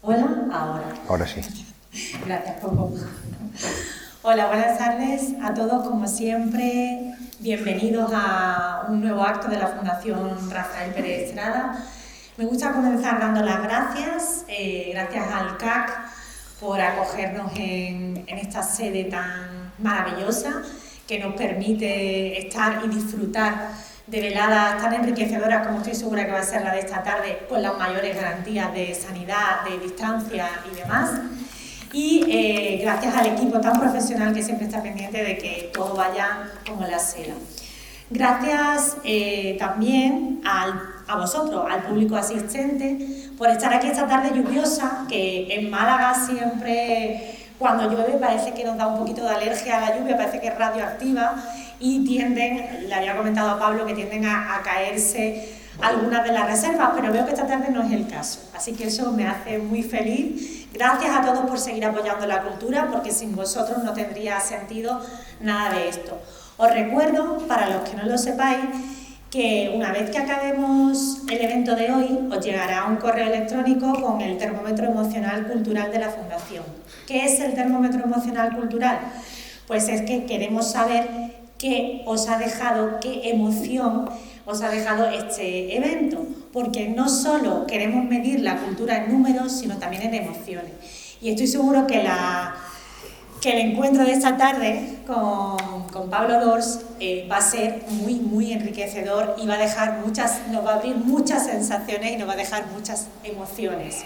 Hola, ahora. Ahora sí. Gracias, Coco. Hola, buenas tardes a todos, como siempre. Bienvenidos a un nuevo acto de la Fundación Rafael Pérez Estrada. Me gusta comenzar dando las gracias. Gracias al CAC por acogernos en esta sede tan maravillosa que nos permite estar y disfrutar de veladas tan enriquecedoras como estoy segura que va a ser la de esta tarde, con las mayores garantías de sanidad, de distancia y demás. Y gracias al equipo tan profesional que siempre está pendiente de que todo vaya como la seda. Gracias también a vosotros, al público asistente, por estar aquí esta tarde lluviosa, que en Málaga siempre cuando llueve parece que nos da un poquito de alergia a la lluvia, parece que es radioactiva y tienden, le había comentado a Pablo, que tienden a caerse algunas de las reservas, pero veo que esta tarde no es el caso, así que eso me hace muy feliz. Gracias a todos por seguir apoyando la cultura, porque sin vosotros no tendría sentido nada de esto. Os recuerdo, para los que no lo sepáis, que una vez que acabemos el evento de hoy, os llegará un correo electrónico con el termómetro emocional cultural de la Fundación. ¿Qué es el termómetro emocional cultural? Pues es que queremos saber qué os ha dejado, qué emoción os ha dejado este evento, porque no solo queremos medir la cultura en números, sino también en emociones. Y estoy seguro que el encuentro de esta tarde con Pablo Dors va a ser muy enriquecedor y va a dejar nos va a abrir muchas sensaciones y nos va a dejar muchas emociones.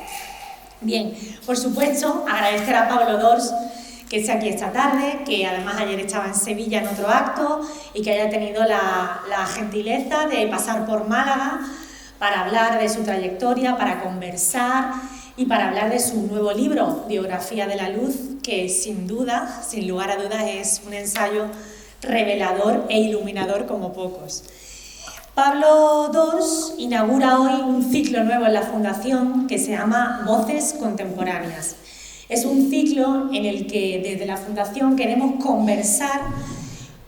Bien, por supuesto, agradecer a Pablo Dors que esté aquí esta tarde, que además ayer estaba en Sevilla en otro acto y que haya tenido la gentileza de pasar por Málaga para hablar de su trayectoria, para conversar y para hablar de su nuevo libro, Biografía de la Luz, que sin duda, sin lugar a dudas, es un ensayo revelador e iluminador como pocos. Pablo Dors inaugura hoy un ciclo nuevo en la Fundación que se llama Voces Contemporáneas. Es un ciclo en el que desde la Fundación queremos conversar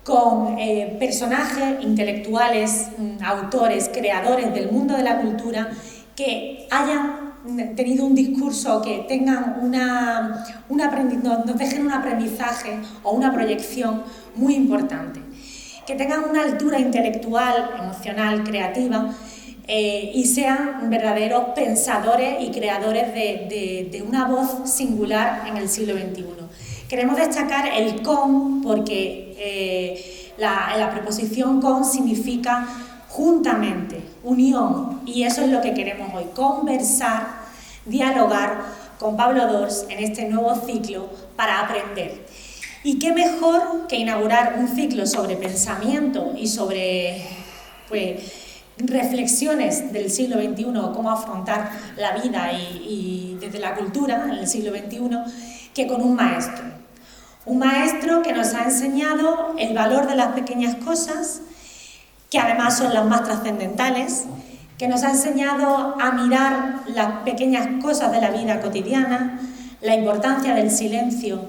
con personajes intelectuales, autores, creadores del mundo de la cultura que hayan tenido un discurso, que tengan nos dejen un aprendizaje o una proyección muy importante, que tengan una altura intelectual, emocional, creativa, y sean verdaderos pensadores y creadores de una voz singular en el siglo XXI. Queremos destacar el con porque la preposición con significa juntamente, unión, y eso es lo que queremos hoy, conversar, dialogar con Pablo Dors en este nuevo ciclo para aprender. Y qué mejor que inaugurar un ciclo sobre pensamiento y sobre reflexiones del siglo XXI, cómo afrontar la vida y desde la cultura en el siglo XXI, que con un maestro. Un maestro que nos ha enseñado el valor de las pequeñas cosas, que además son las más trascendentales, que nos ha enseñado a mirar las pequeñas cosas de la vida cotidiana, la importancia del silencio,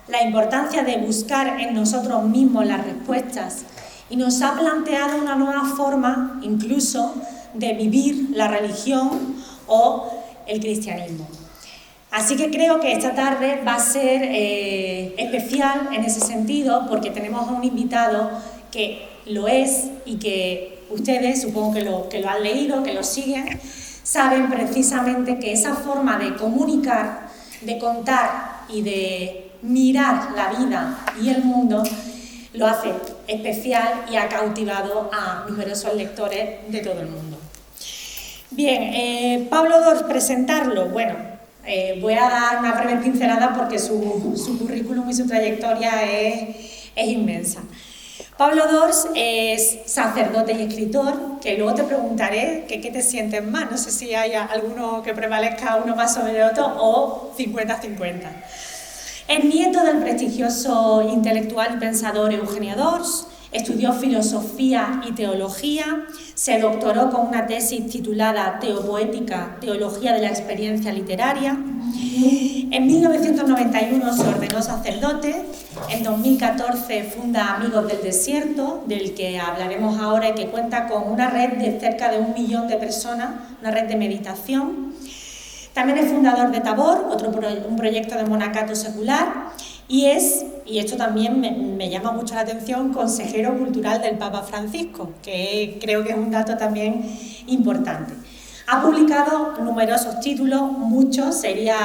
la importancia de buscar en nosotros mismos las respuestas, y nos ha planteado una nueva forma, incluso, de vivir la religión o el cristianismo. Así que creo que esta tarde va a ser especial en ese sentido, porque tenemos a un invitado que lo es y que ustedes, supongo que lo han leído, que lo siguen, saben precisamente que esa forma de comunicar, de contar y de mirar la vida y el mundo lo hace especial y ha cautivado a numerosos lectores de todo el mundo. Bien, Pablo Dors, presentarlo, bueno, voy a dar una breve pincelada porque su currículum y su trayectoria es inmensa. Pablo Dors es sacerdote y escritor, que luego te preguntaré qué te sientes más, no sé si hay alguno que prevalezca uno más sobre el otro o 50-50. Es nieto del prestigioso intelectual y pensador Eugenio Dors, estudió filosofía y teología, se doctoró con una tesis titulada Teopoética, Teología de la Experiencia Literaria. En 1991 se ordenó sacerdote, en 2014 funda Amigos del Desierto, del que hablaremos ahora y que cuenta con una red de cerca de 1 millón de personas, una red de meditación. También es fundador de Tabor, un proyecto de monacato secular, y esto también me llama mucho la atención, consejero cultural del Papa Francisco, que creo que es un dato también importante. Ha publicado numerosos títulos, muchos, sería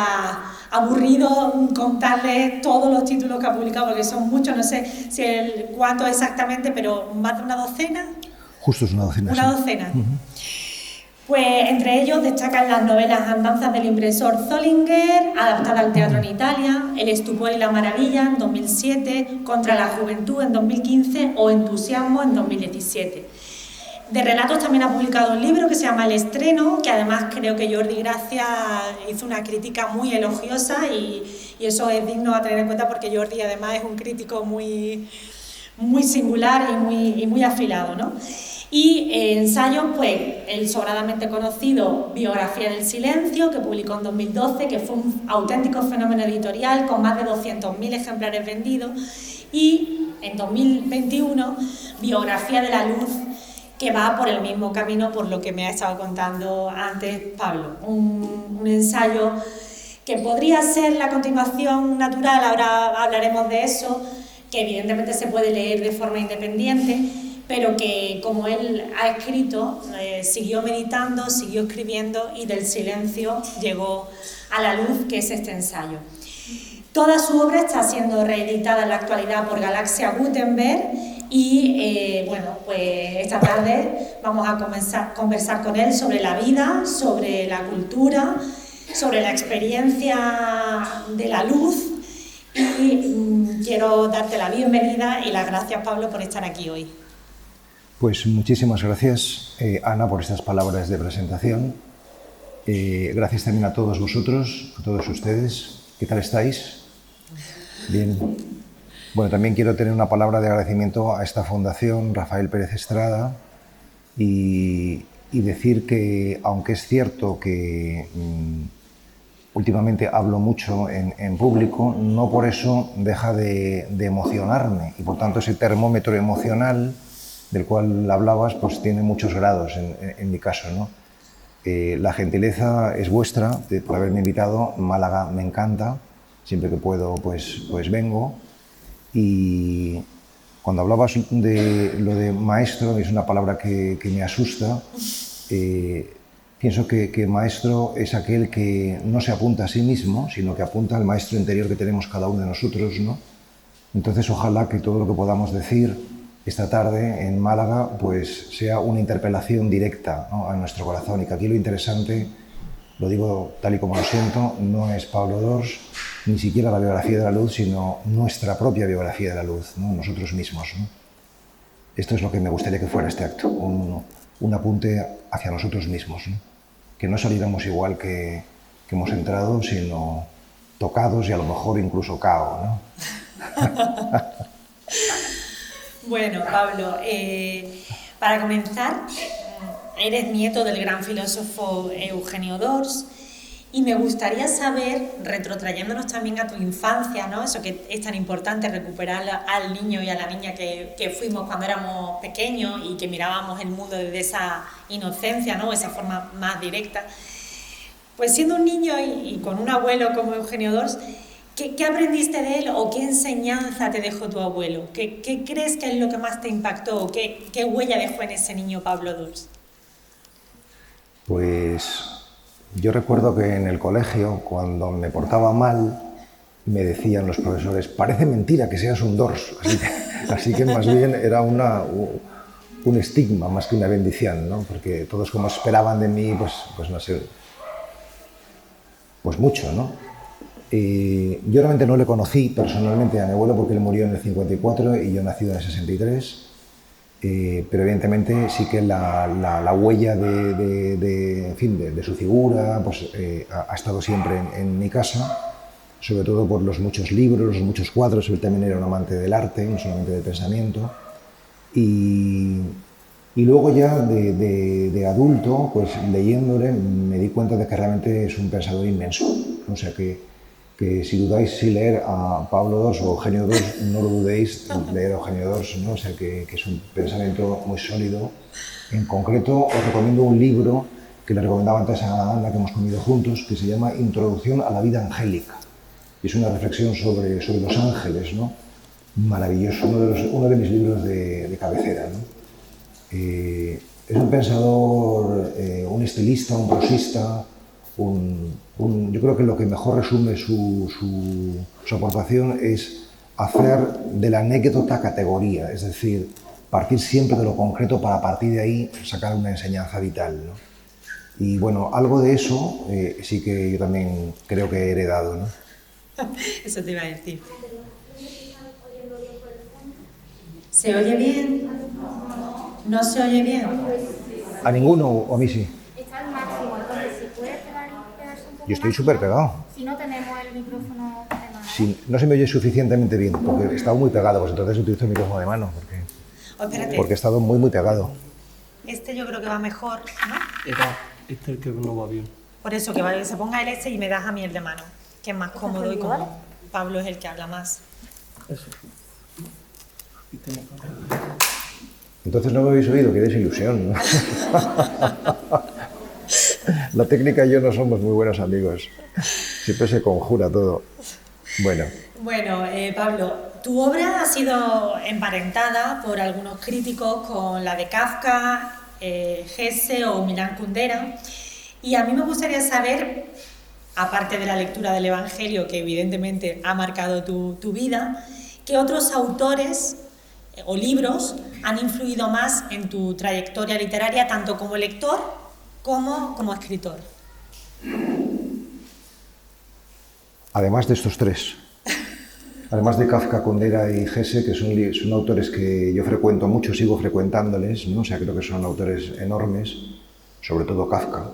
aburrido contarles todos los títulos que ha publicado porque son muchos, no sé cuántos exactamente, pero más de una docena. Justo es una docena. Una docena. Pues entre ellos destacan las novelas Andanzas del impresor Zollinger, adaptada al teatro en Italia, El estupor y la maravilla en 2007, Contra la juventud en 2015 o Entusiasmo en 2017. De relatos también ha publicado un libro que se llama El estreno, que además creo que Jordi Gracia hizo una crítica muy elogiosa y eso es digno a tener en cuenta porque Jordi además es un crítico muy singular y muy afilado, ¿no? Y ensayos, pues el sobradamente conocido Biografía del silencio, que publicó en 2012, que fue un auténtico fenómeno editorial con más de 200.000 ejemplares vendidos, y en 2021 Biografía de la luz, que va por el mismo camino por lo que me ha estado contando antes Pablo. Un ensayo que podría ser la continuación natural, ahora hablaremos de eso, que evidentemente se puede leer de forma independiente, pero que, como él ha escrito, siguió meditando, siguió escribiendo y del silencio llegó a la luz, que es este ensayo. Toda su obra está siendo reeditada en la actualidad por Galaxia Gutenberg y, bueno, pues esta tarde vamos a conversar con él sobre la vida, sobre la cultura, sobre la experiencia de la luz y quiero darte la bienvenida y las gracias, Pablo, por estar aquí hoy. Pues muchísimas gracias, Ana, por estas palabras de presentación. Gracias también a todos vosotros, a todos ustedes. ¿Qué tal estáis? Bien. Bueno, también quiero tener una palabra de agradecimiento a esta fundación, Rafael Pérez Estrada, y decir que, aunque es cierto que últimamente hablo mucho en público, no por eso deja de emocionarme, y por tanto ese termómetro emocional del cual hablabas, pues tiene muchos grados en mi caso, ¿no? La gentileza es vuestra por haberme invitado. Málaga me encanta, siempre que puedo pues vengo. Y cuando hablabas de lo de maestro, es una palabra que me asusta. Pienso que maestro es aquel que no se apunta a sí mismo, sino que apunta al maestro interior que tenemos cada uno de nosotros, ¿no? Entonces, ojalá que todo lo que podamos decir esta tarde en Málaga pues sea una interpelación directa, ¿no?, a nuestro corazón, y que aquí lo interesante, lo digo tal y como lo siento, no es Pablo Dors, ni siquiera la biografía de la luz, sino nuestra propia biografía de la luz, ¿no?, nosotros mismos, ¿no? Esto es lo que me gustaría que fuera este acto, un apunte hacia nosotros mismos, ¿no? Que no saliéramos igual que hemos entrado, sino tocados y a lo mejor incluso cao, ¿no? Bueno, Pablo, para comenzar, eres nieto del gran filósofo Eugenio Dors y me gustaría saber, retrotrayéndonos también a tu infancia, ¿no?, eso que es tan importante, recuperar al niño y a la niña que fuimos cuando éramos pequeños y que mirábamos el mundo desde esa inocencia, ¿no?, esa forma más directa. Pues siendo un niño y con un abuelo como Eugenio Dors, ¿qué aprendiste de él o qué enseñanza te dejó tu abuelo? ¿Qué crees que es lo que más te impactó? ¿Qué huella dejó en ese niño Pablo Dors? Pues yo recuerdo que en el colegio, cuando me portaba mal, me decían los profesores: parece mentira que seas un Dors. Así que más bien era un estigma más que una bendición, ¿no? Porque todos como esperaban de mí, pues no sé, pues mucho, ¿no? Yo realmente no le conocí personalmente a mi abuelo porque él murió en el 54 y yo nacido en el 63, pero evidentemente sí que la huella de su figura pues, ha estado siempre en mi casa, sobre todo por los muchos libros, los muchos cuadros. Él también era un amante del arte, no solamente del pensamiento. Y luego ya de adulto, pues leyéndole, me di cuenta de que realmente es un pensador inmenso. O sea que si dudáis si leer a Pablo Dors o Eugenio Dors, no lo dudéis en leer a Eugenio Dors, ¿no? O sea que es un pensamiento muy sólido. En concreto, os recomiendo un libro que le recomendaba antes a Ana, que hemos comido juntos, que se llama Introducción a la vida angélica. Es una reflexión sobre los ángeles, ¿no? Maravilloso, uno de mis libros de cabecera, ¿no? Es un pensador, un estilista, un prosista, yo creo que lo que mejor resume su aportación es hacer de la anécdota categoría, es decir, partir siempre de lo concreto para a partir de ahí sacar una enseñanza vital, ¿no? Y bueno, algo de eso sí que yo también creo que he heredado, ¿no? Eso te iba a decir. ¿Se oye bien? ¿No se oye bien? ¿A ninguno o a mí sí? Está al máximo, entonces si puedes pegarse un poco. Yo estoy más, súper pegado. Si no tenemos el micrófono de mano. Si no se me oye suficientemente bien, porque he estado muy pegado, pues entonces utilizo el micrófono de mano, porque he estado muy, muy pegado. Este yo creo que va mejor, ¿no? Este es el que no va bien. Por eso, que se ponga el este y me das a mí el de mano, que es más cómodo y como Pablo es el que habla más. Eso. Y tengo que- Entonces no me habéis oído, qué desilusión, ¿no? La técnica y yo no somos muy buenos amigos. Siempre se conjura todo. Bueno, Pablo, tu obra ha sido emparentada por algunos críticos con la de Kafka, Hesse o Milan Kundera. Y a mí me gustaría saber, aparte de la lectura del Evangelio, que evidentemente ha marcado tu vida, ¿qué otros autores o libros han influido más en tu trayectoria literaria, tanto como lector como escritor? además de estos tres, además de Kafka, Kundera y Hesse, que son autores que yo frecuento mucho, sigo frecuentándoles, ¿no? O sea, creo que son autores enormes, sobre todo Kafka.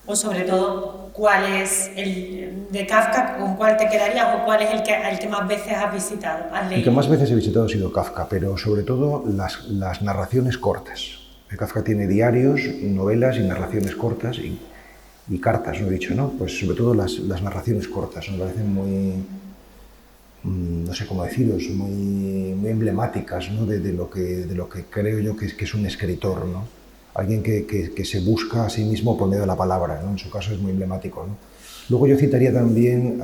O sobre todo, ¿cuál es el de Kafka, con cuál te quedarías o cuál es el que más veces has visitado, has leído? El que más veces he visitado ha sido Kafka, pero sobre todo las narraciones cortas. Kafka tiene diarios, novelas y narraciones cortas y cartas, no he dicho, ¿no? Pues sobre todo las narraciones cortas me parecen muy, no sé cómo deciros, muy emblemáticas, ¿no? de lo que creo yo que es un escritor, ¿no? Alguien que se busca a sí mismo por medio de la palabra, ¿no? En su caso es muy emblemático, ¿no? Luego yo citaría también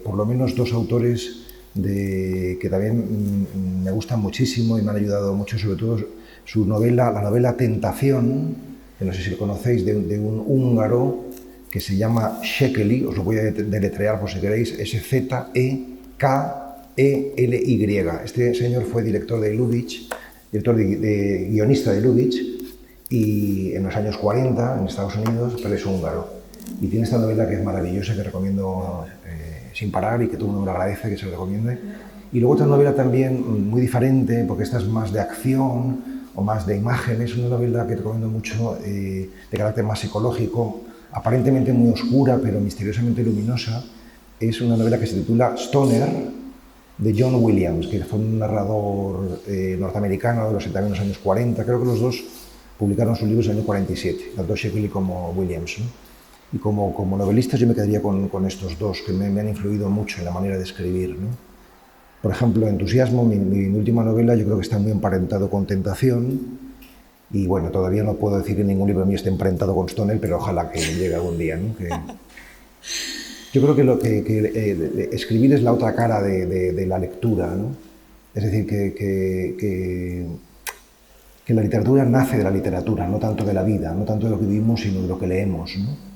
por lo menos dos autores que también me gustan muchísimo y me han ayudado mucho, sobre todo la novela Tentación, que no sé si lo conocéis, de un húngaro que se llama Székely, os lo voy a deletrear por si queréis, Szekely. Este señor fue director de Lubitsch, guionista de Lubitsch, y en los años 40 en Estados Unidos, pero es húngaro. Y tiene esta novela que es maravillosa, que recomiendo sin parar y que todo el mundo le agradece que se lo recomiende. Y luego otra novela también muy diferente, porque esta es más de acción o más de imágenes, una novela que recomiendo mucho de carácter más psicológico, aparentemente muy oscura, pero misteriosamente luminosa. Es una novela que se titula Stoner, de John Williams, que fue un narrador norteamericano de los años 40. Creo que los dos publicaron sus libros en el año 47, tanto Székely como Williams, ¿no? Y como novelistas yo me quedaría con estos dos, que me han influido mucho en la manera de escribir, ¿no? Por ejemplo, Entusiasmo, mi última novela, yo creo que está muy emparentado con Tentación, y bueno, todavía no puedo decir que ningún libro mío esté emparentado con Stoner, pero ojalá que llegue algún día, ¿no? Yo creo que escribir es la otra cara de la lectura, ¿no? Es decir, que la literatura nace de la literatura, no tanto de la vida, no tanto de lo que vivimos, sino de lo que leemos, ¿no?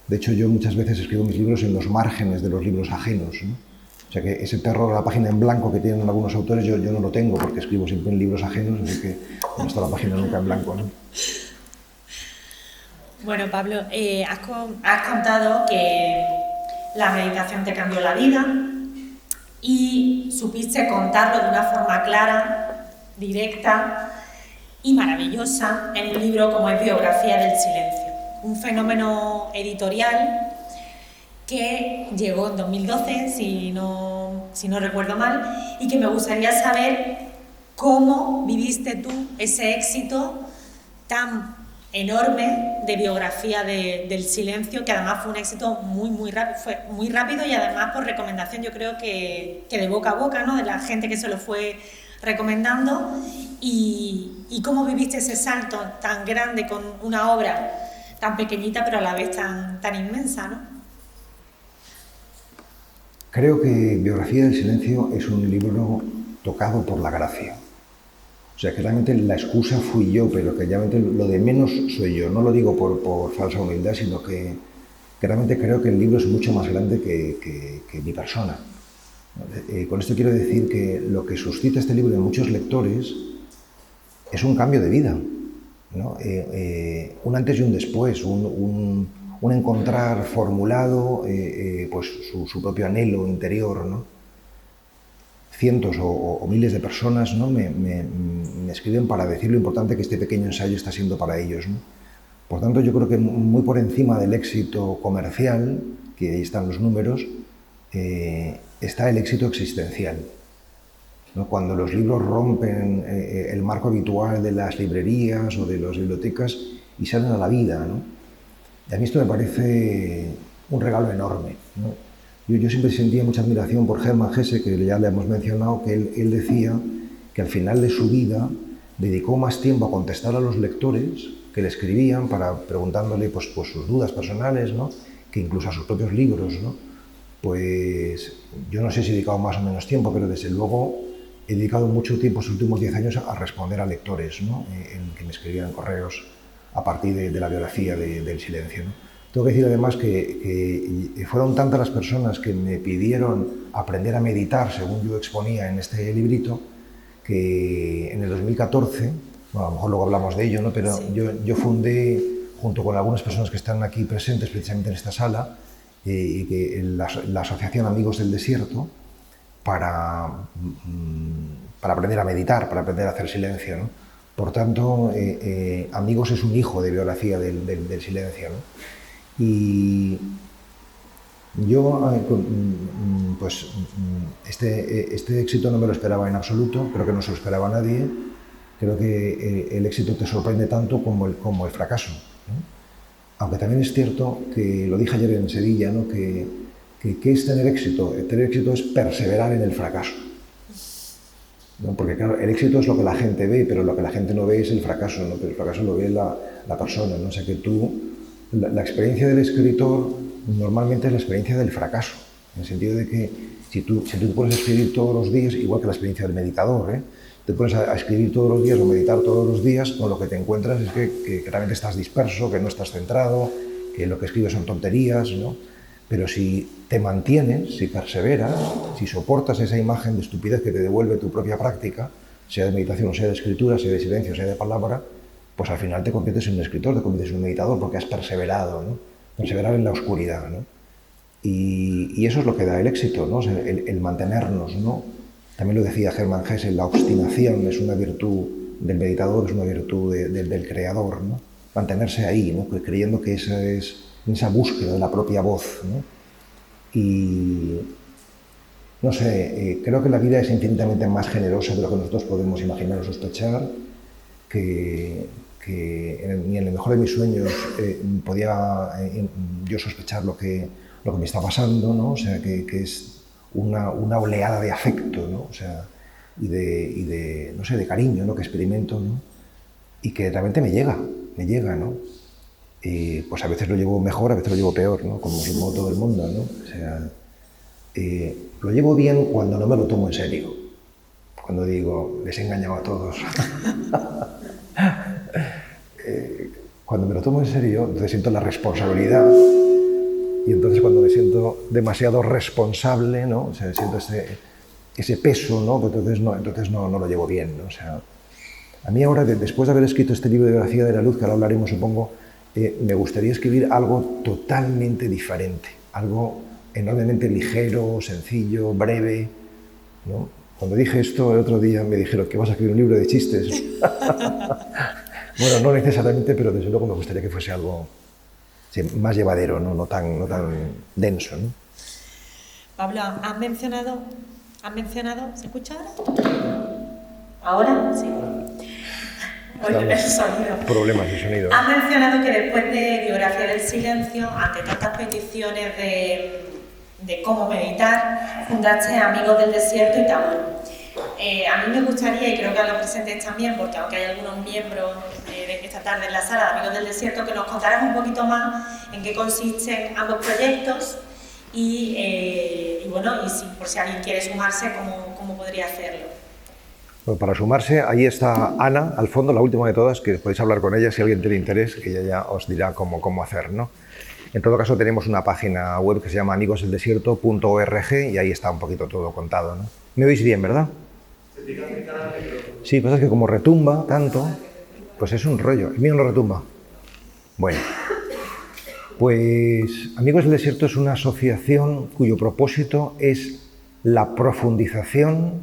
De hecho, yo muchas veces escribo mis libros en los márgenes de los libros ajenos, ¿no? O sea que ese terror a la página en blanco que tienen algunos autores, yo no lo tengo, porque escribo siempre en libros ajenos, así que no está la página nunca en blanco, ¿no? Bueno, Pablo, has contado que la meditación te cambió la vida y supiste contarlo de una forma clara, directa y maravillosa en un libro como es Biografía del Silencio, un fenómeno editorial que llegó en 2012, si no recuerdo mal, y que me gustaría saber cómo viviste tú ese éxito tan enorme de Biografía del Silencio, que además fue un éxito muy rápido y además por recomendación, yo creo que de boca a boca, ¿no? De la gente que se lo fue recomendando, y cómo viviste ese salto tan grande con una obra tan pequeñita pero a la vez tan inmensa, ¿no? Creo que Biografía del Silencio es un libro tocado por la gracia. O sea, que realmente la excusa fui yo, pero que realmente lo de menos soy yo. No lo digo por falsa humildad, sino que realmente creo que el libro es mucho más grande que mi persona. Con esto quiero decir que lo que suscita este libro en muchos lectores es un cambio de vida, ¿no? Un antes y un después, un encontrar formulado pues su propio anhelo interior, ¿no? Cientos o miles de personas, ¿no? me escriben para decir lo importante que este pequeño ensayo está siendo para ellos, ¿no? Por tanto, yo creo que muy por encima del éxito comercial, que ahí están los números, está el éxito existencial, ¿no? Cuando los libros rompen el marco habitual de las librerías o de las bibliotecas y salen a la vida, ¿no? Y a mí esto me parece un regalo enorme, ¿no? Yo siempre sentía mucha admiración por Hermann Hesse, que ya le hemos mencionado, que él decía que al final de su vida dedicó más tiempo a contestar a los lectores que le escribían preguntándole pues sus dudas personales, ¿no? Que incluso a sus propios libros, ¿no? Pues yo no sé si he dedicado más o menos tiempo, pero desde luego he dedicado mucho tiempo estos últimos 10 años a responder a lectores, ¿no? Que me escribían correos a partir de la biografía del silencio, ¿no? Tengo que decir además que fueron tantas las personas que me pidieron aprender a meditar, según yo exponía en este librito, que en el 2014, bueno, a lo mejor luego hablamos de ello, ¿no? Pero sí, yo fundé, junto con algunas personas que están aquí presentes precisamente en esta sala, la Asociación Amigos del Desierto, para aprender a meditar, para aprender a hacer silencio, ¿no? Por tanto, Amigos es un hijo de Biografía del Silencio, ¿no? Y yo, pues, este éxito no me lo esperaba en absoluto, creo que no se lo esperaba a nadie. Creo que el éxito te sorprende tanto como el fracaso, ¿no? Aunque también es cierto que, lo dije ayer en Sevilla, ¿no? que es tener éxito. Tener éxito es perseverar en el fracaso, ¿no? Porque claro, el éxito es lo que la gente ve, pero lo que la gente no ve es el fracaso, ¿no? Pero el fracaso lo ve la persona, ¿no? O sea que la experiencia del escritor normalmente es la experiencia del fracaso, en el sentido de que si tú te pones a escribir todos los días, igual que la experiencia del meditador, te pones a escribir todos los días o meditar todos los días, con lo que te encuentras es que realmente estás disperso, que no estás centrado, que lo que escribes son tonterías, ¿no? Pero si te mantienes, si perseveras, si soportas esa imagen de estupidez que te devuelve tu propia práctica, sea de meditación, sea de escritura, sea de silencio, sea de palabra, pues al final te conviertes en un escritor, te conviertes en un meditador, porque has perseverado, ¿no? Perseverar en la oscuridad, ¿no? Y eso es lo que da el éxito, ¿no? O sea, el mantenernos, ¿no? También lo decía Hermann Hesse, la obstinación es una virtud del meditador, es una virtud del creador, ¿no? Mantenerse ahí, ¿no? Creyendo que esa es esa búsqueda de la propia voz, ¿no? Y no sé, creo que la vida es infinitamente más generosa de lo que nosotros podemos imaginar o sospechar, que ni en el mejor de mis sueños podía yo sospechar lo que me está pasando, ¿no? O sea, que es una oleada de afecto, ¿no? O sea, y de no sé, de cariño, ¿no? Que experimento, ¿no? Y que realmente me llega, ¿no? Y pues a veces lo llevo mejor, a veces lo llevo peor, ¿no? Como supongo todo el mundo, ¿no? O sea, lo llevo bien cuando no me lo tomo en serio. Cuando digo, les he engañado a todos. Cuando me lo tomo en serio, entonces siento la responsabilidad. Y entonces cuando me siento demasiado responsable, ¿no? O sea, siento ese peso, ¿no? Entonces no lo llevo bien, ¿no? O sea, a mí ahora, después de haber escrito este libro de Biografía de la Luz, que ahora hablaremos, supongo, me gustaría escribir algo totalmente diferente, algo enormemente ligero, sencillo, breve, ¿no? Cuando dije esto el otro día me dijeron que vas a escribir un libro de chistes. Bueno, no necesariamente, pero desde luego me gustaría que fuese algo, sí, más llevadero, ¿no? No tan denso, ¿no? Pablo, has mencionado, ¿se escucha ahora? ¿Ahora? Sí. Oye, el sonido. Problemas de sonido. Has mencionado que después de Biografía del Silencio, ante tantas peticiones de cómo meditar, fundaste Amigos del Desierto y Tabor. A mí me gustaría, y creo que a los presentes también, porque aunque hay algunos miembros de esta esta tarde en la sala de Amigos del Desierto, que nos contaras un poquito más en qué consisten ambos proyectos y si, por si alguien quiere sumarse, cómo podría hacerlo. Bueno, para sumarse, ahí está Ana, al fondo, la última de todas, que podéis hablar con ella si alguien tiene interés, que ella ya os dirá cómo hacer, ¿no? En todo caso, tenemos una página web que se llama amigosdeldesierto.org y ahí está un poquito todo contado, ¿no? ¿Me oís bien, verdad? Sí, pasa que como retumba tanto, pues es un rollo. El mío no retumba. Bueno, pues Amigos del Desierto es una asociación cuyo propósito es la profundización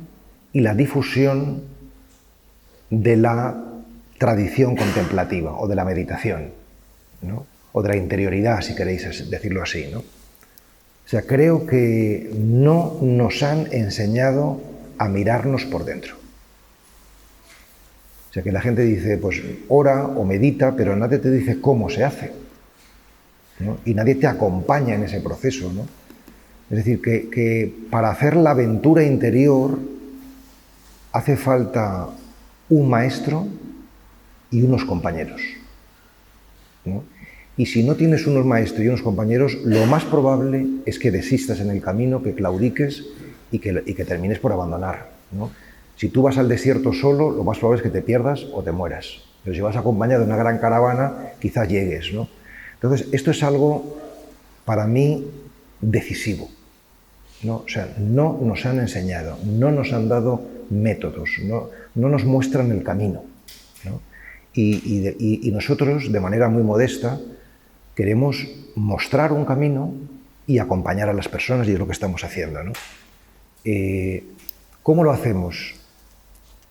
y la difusión de la tradición contemplativa o de la meditación, ¿no? O de la interioridad, si queréis decirlo así, ¿no? O sea, creo que no nos han enseñado a mirarnos por dentro. O sea, que la gente dice, pues ora o medita, pero nadie te dice cómo se hace, ¿no? Y nadie te acompaña en ese proceso, ¿no? Es decir, que para hacer la aventura interior hace falta un maestro y unos compañeros, ¿no? Y si no tienes unos maestros y unos compañeros, lo más probable es que desistas en el camino, que claudiques y que termines por abandonar, ¿no? Si tú vas al desierto solo, lo más probable es que te pierdas o te mueras. Pero si vas acompañado de una gran caravana, quizás llegues, ¿no? Entonces, esto es algo, para mí, decisivo, ¿no? O sea, no nos han enseñado, no nos han dado métodos, no nos muestran el camino, ¿no? Y nosotros, de manera muy modesta, queremos mostrar un camino y acompañar a las personas, y es lo que estamos haciendo, ¿no? ¿Cómo lo hacemos?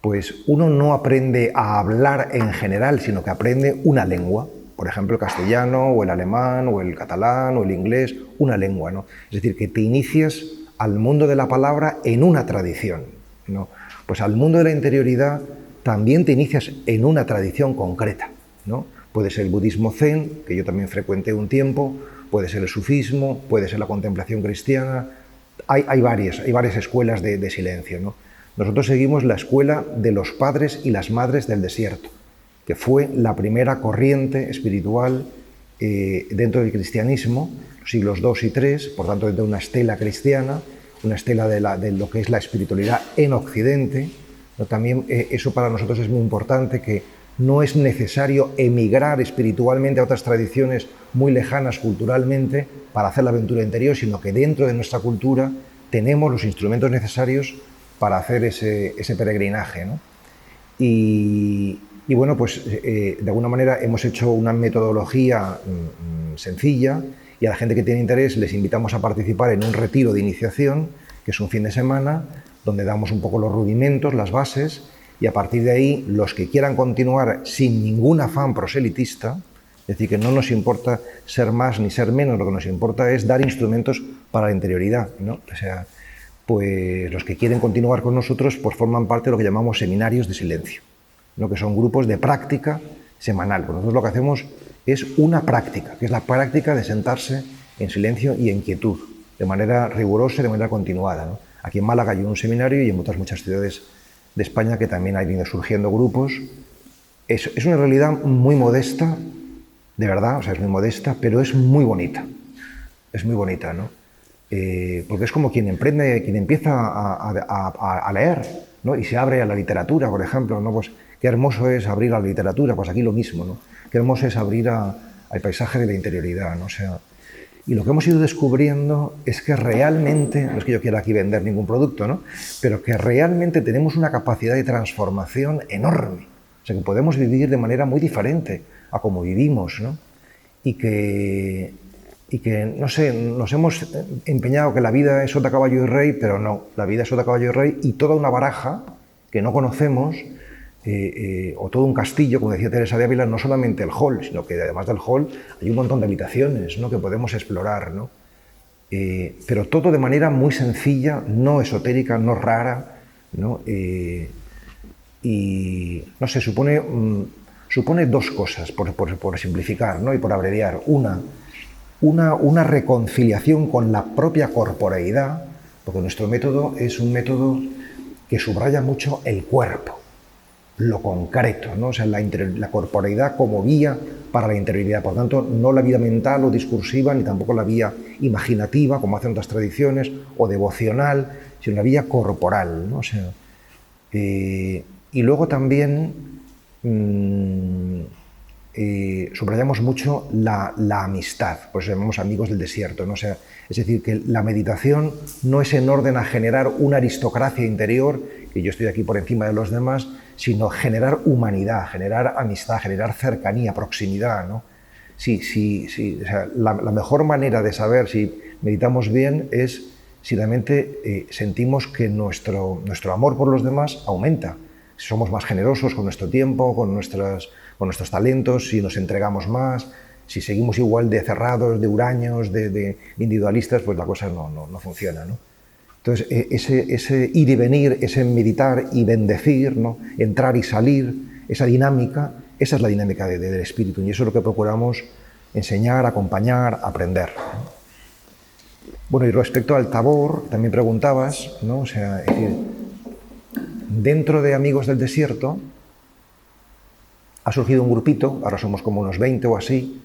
Pues uno no aprende a hablar en general, sino que aprende una lengua, por ejemplo, el castellano, o el alemán, o el catalán, o el inglés, una lengua, ¿no? Es decir, que te inicias al mundo de la palabra en una tradición, ¿no? Pues al mundo de la interioridad también te inicias en una tradición concreta, ¿no? Puede ser el budismo zen, que yo también frecuenté un tiempo, puede ser el sufismo, puede ser la contemplación cristiana. Hay varias escuelas de silencio, ¿no? Nosotros seguimos la escuela de los padres y las madres del desierto, que fue la primera corriente espiritual dentro del cristianismo, los siglos II y III, por tanto dentro de una estela cristiana, una estela de lo que es la espiritualidad en Occidente, ¿no? También eso para nosotros es muy importante, que no es necesario emigrar espiritualmente a otras tradiciones muy lejanas culturalmente para hacer la aventura interior, sino que dentro de nuestra cultura tenemos los instrumentos necesarios para hacer ese peregrinaje, ¿no? Y bueno, pues de alguna manera hemos hecho una metodología sencilla, y a la gente que tiene interés les invitamos a participar en un retiro de iniciación, que es un fin de semana, donde damos un poco los rudimentos, las bases, y a partir de ahí, los que quieran continuar sin ningún afán proselitista, es decir, que no nos importa ser más ni ser menos, lo que nos importa es dar instrumentos para la interioridad, ¿no? O sea, pues los que quieren continuar con nosotros pues forman parte de lo que llamamos seminarios de silencio, ¿no? Que son grupos de práctica semanal. Pues nosotros lo que hacemos es una práctica, que es la práctica de sentarse en silencio y en quietud, de manera rigurosa y de manera continuada, ¿no? Aquí en Málaga hay un seminario y en otras muchas ciudades de España que también han ido surgiendo grupos. Es una realidad muy modesta, de verdad, o sea, es muy modesta, pero es muy bonita. Es muy bonita, ¿no? Porque es como quien empieza a leer, ¿no? Y se abre a la literatura, por ejemplo, ¿no? Pues qué hermoso es abrir a la literatura, pues aquí lo mismo, ¿no? Qué hermoso es abrir al paisaje de la interioridad, ¿no? O sea, y lo que hemos ido descubriendo es que realmente, no es que yo quiera aquí vender ningún producto, ¿no? Pero que realmente tenemos una capacidad de transformación enorme. O sea, que podemos vivir de manera muy diferente a como vivimos, ¿no? Y que, no sé, nos hemos empeñado que la vida es sota, caballo y rey, pero no, la vida es sota, caballo y rey y toda una baraja que no conocemos, o todo un castillo, como decía Teresa de Ávila, no solamente el hall, sino que además del hall hay un montón de habitaciones, ¿no? Que podemos explorar, ¿no? Pero todo de manera muy sencilla, no esotérica, no rara, ¿no? Y no sé, supone dos cosas, por simplificar, ¿no? Y por abreviar. Una reconciliación con la propia corporeidad, porque nuestro método es un método que subraya mucho el cuerpo. lo concreto, ¿no? O sea, la corporeidad como vía para la interioridad. Por tanto, no la vida mental o discursiva, ni tampoco la vía imaginativa, como hacen otras tradiciones, o devocional, sino la vía corporal, ¿no? O sea, y luego también subrayamos mucho la amistad, por eso llamamos amigos del desierto, ¿no? O sea, es decir, que la meditación no es en orden a generar una aristocracia interior, que yo estoy aquí por encima de los demás, sino generar humanidad, generar amistad, generar cercanía, proximidad, ¿no? Sí, o sea, la mejor manera de saber si meditamos bien es si realmente sentimos que nuestro amor por los demás aumenta, si somos más generosos con nuestro tiempo, con nuestros talentos, si nos entregamos más, si seguimos igual de cerrados, de huraños, de individualistas, pues la cosa no funciona, ¿no? Entonces, ese ir y venir, ese meditar y bendecir, ¿no? Entrar y salir, esa dinámica, esa es la dinámica del espíritu, y eso es lo que procuramos enseñar, acompañar, aprender. Bueno, y respecto al Tabor, también preguntabas, ¿no? O sea, es decir, dentro de Amigos del Desierto ha surgido un grupito, ahora somos como unos 20 o así,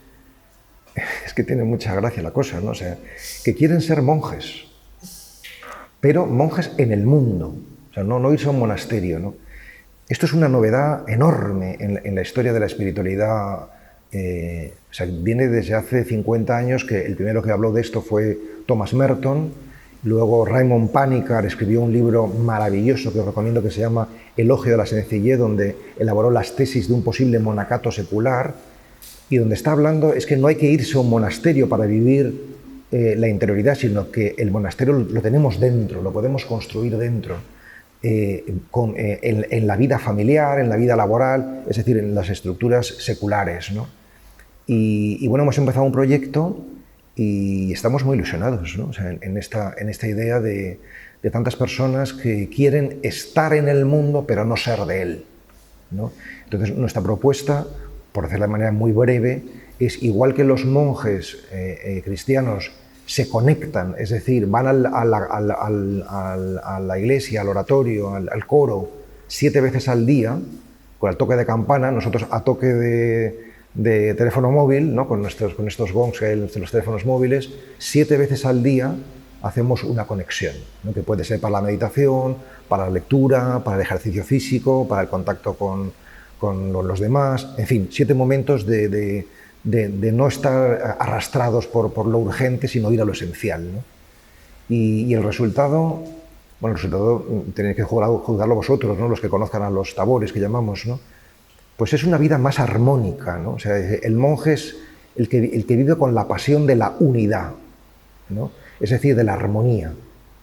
es que tiene mucha gracia la cosa, ¿no? O sea, que quieren ser monjes, pero monjes en el mundo, o sea, no irse a un monasterio, ¿no? Esto es una novedad enorme en la historia de la espiritualidad. O sea, viene desde hace 50 años, que el primero que habló de esto fue Thomas Merton, luego Raymond Panikkar escribió un libro maravilloso que os recomiendo, que se llama Elogio de la sencillez, donde elaboró las tesis de un posible monacato secular, y donde está hablando es que no hay que irse a un monasterio para vivir la interioridad, sino que el monasterio lo tenemos dentro, lo podemos construir dentro, en la vida familiar, en la vida laboral, es decir, en las estructuras seculares, ¿no? Y bueno, hemos empezado un proyecto y estamos muy ilusionados, ¿no? O sea, en esta idea de tantas personas que quieren estar en el mundo pero no ser de él, ¿no? Entonces, nuestra propuesta, por decirlo de manera muy breve, es igual que los monjes cristianos se conectan, es decir, van a la iglesia, al oratorio, al coro, 7 veces al día, con el toque de campana, nosotros a toque de teléfono móvil, ¿no? con estos gongs que hay en los teléfonos móviles, 7 veces al día hacemos una conexión, ¿no? Que puede ser para la meditación, para la lectura, para el ejercicio físico, para el contacto con los demás, en fin, 7 momentos de no estar arrastrados por lo urgente, sino ir a lo esencial, ¿no? Y el resultado, bueno, el resultado tenéis que juzgarlo vosotros, ¿no? Los que conozcan a los tabores que llamamos, ¿no? Pues es una vida más armónica, ¿no? O sea, el monje es el que vive con la pasión de la unidad, ¿no? Es decir, de la armonía,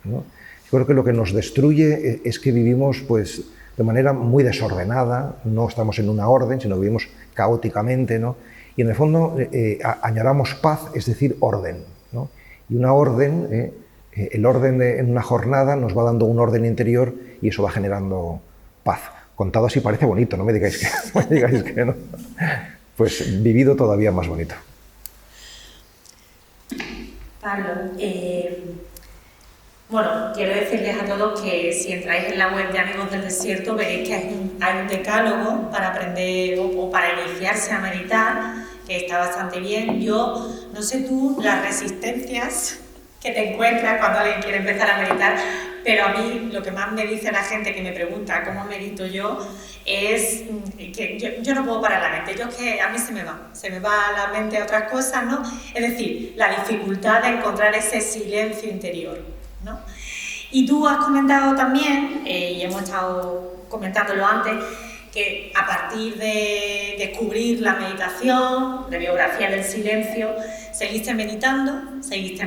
¿no? Yo creo que lo que nos destruye es que vivimos, pues, de manera muy desordenada, no estamos en una orden, sino vivimos caóticamente, ¿no? Y en el fondo añoramos paz, es decir, orden, ¿no? Y una orden, el orden en una jornada nos va dando un orden interior y eso va generando paz. Contado así parece bonito, no me digáis que no. Pues vivido todavía más bonito. Pablo, bueno, quiero decirles a todos que si entráis en la web de Amigos del Desierto veréis que hay un decálogo para aprender o para iniciarse a meditar, que está bastante bien. Yo, no sé tú, las resistencias que te encuentras cuando alguien quiere empezar a meditar, pero a mí lo que más me dice la gente que me pregunta cómo medito yo es que yo no puedo parar la mente, yo es que a mí se me va la mente a otras cosas, ¿no? Es decir, la dificultad de encontrar ese silencio interior, ¿no? Y tú has comentado también, y hemos estado comentándolo antes, que a partir de descubrir la meditación, de biografía del silencio, seguiste meditando, seguiste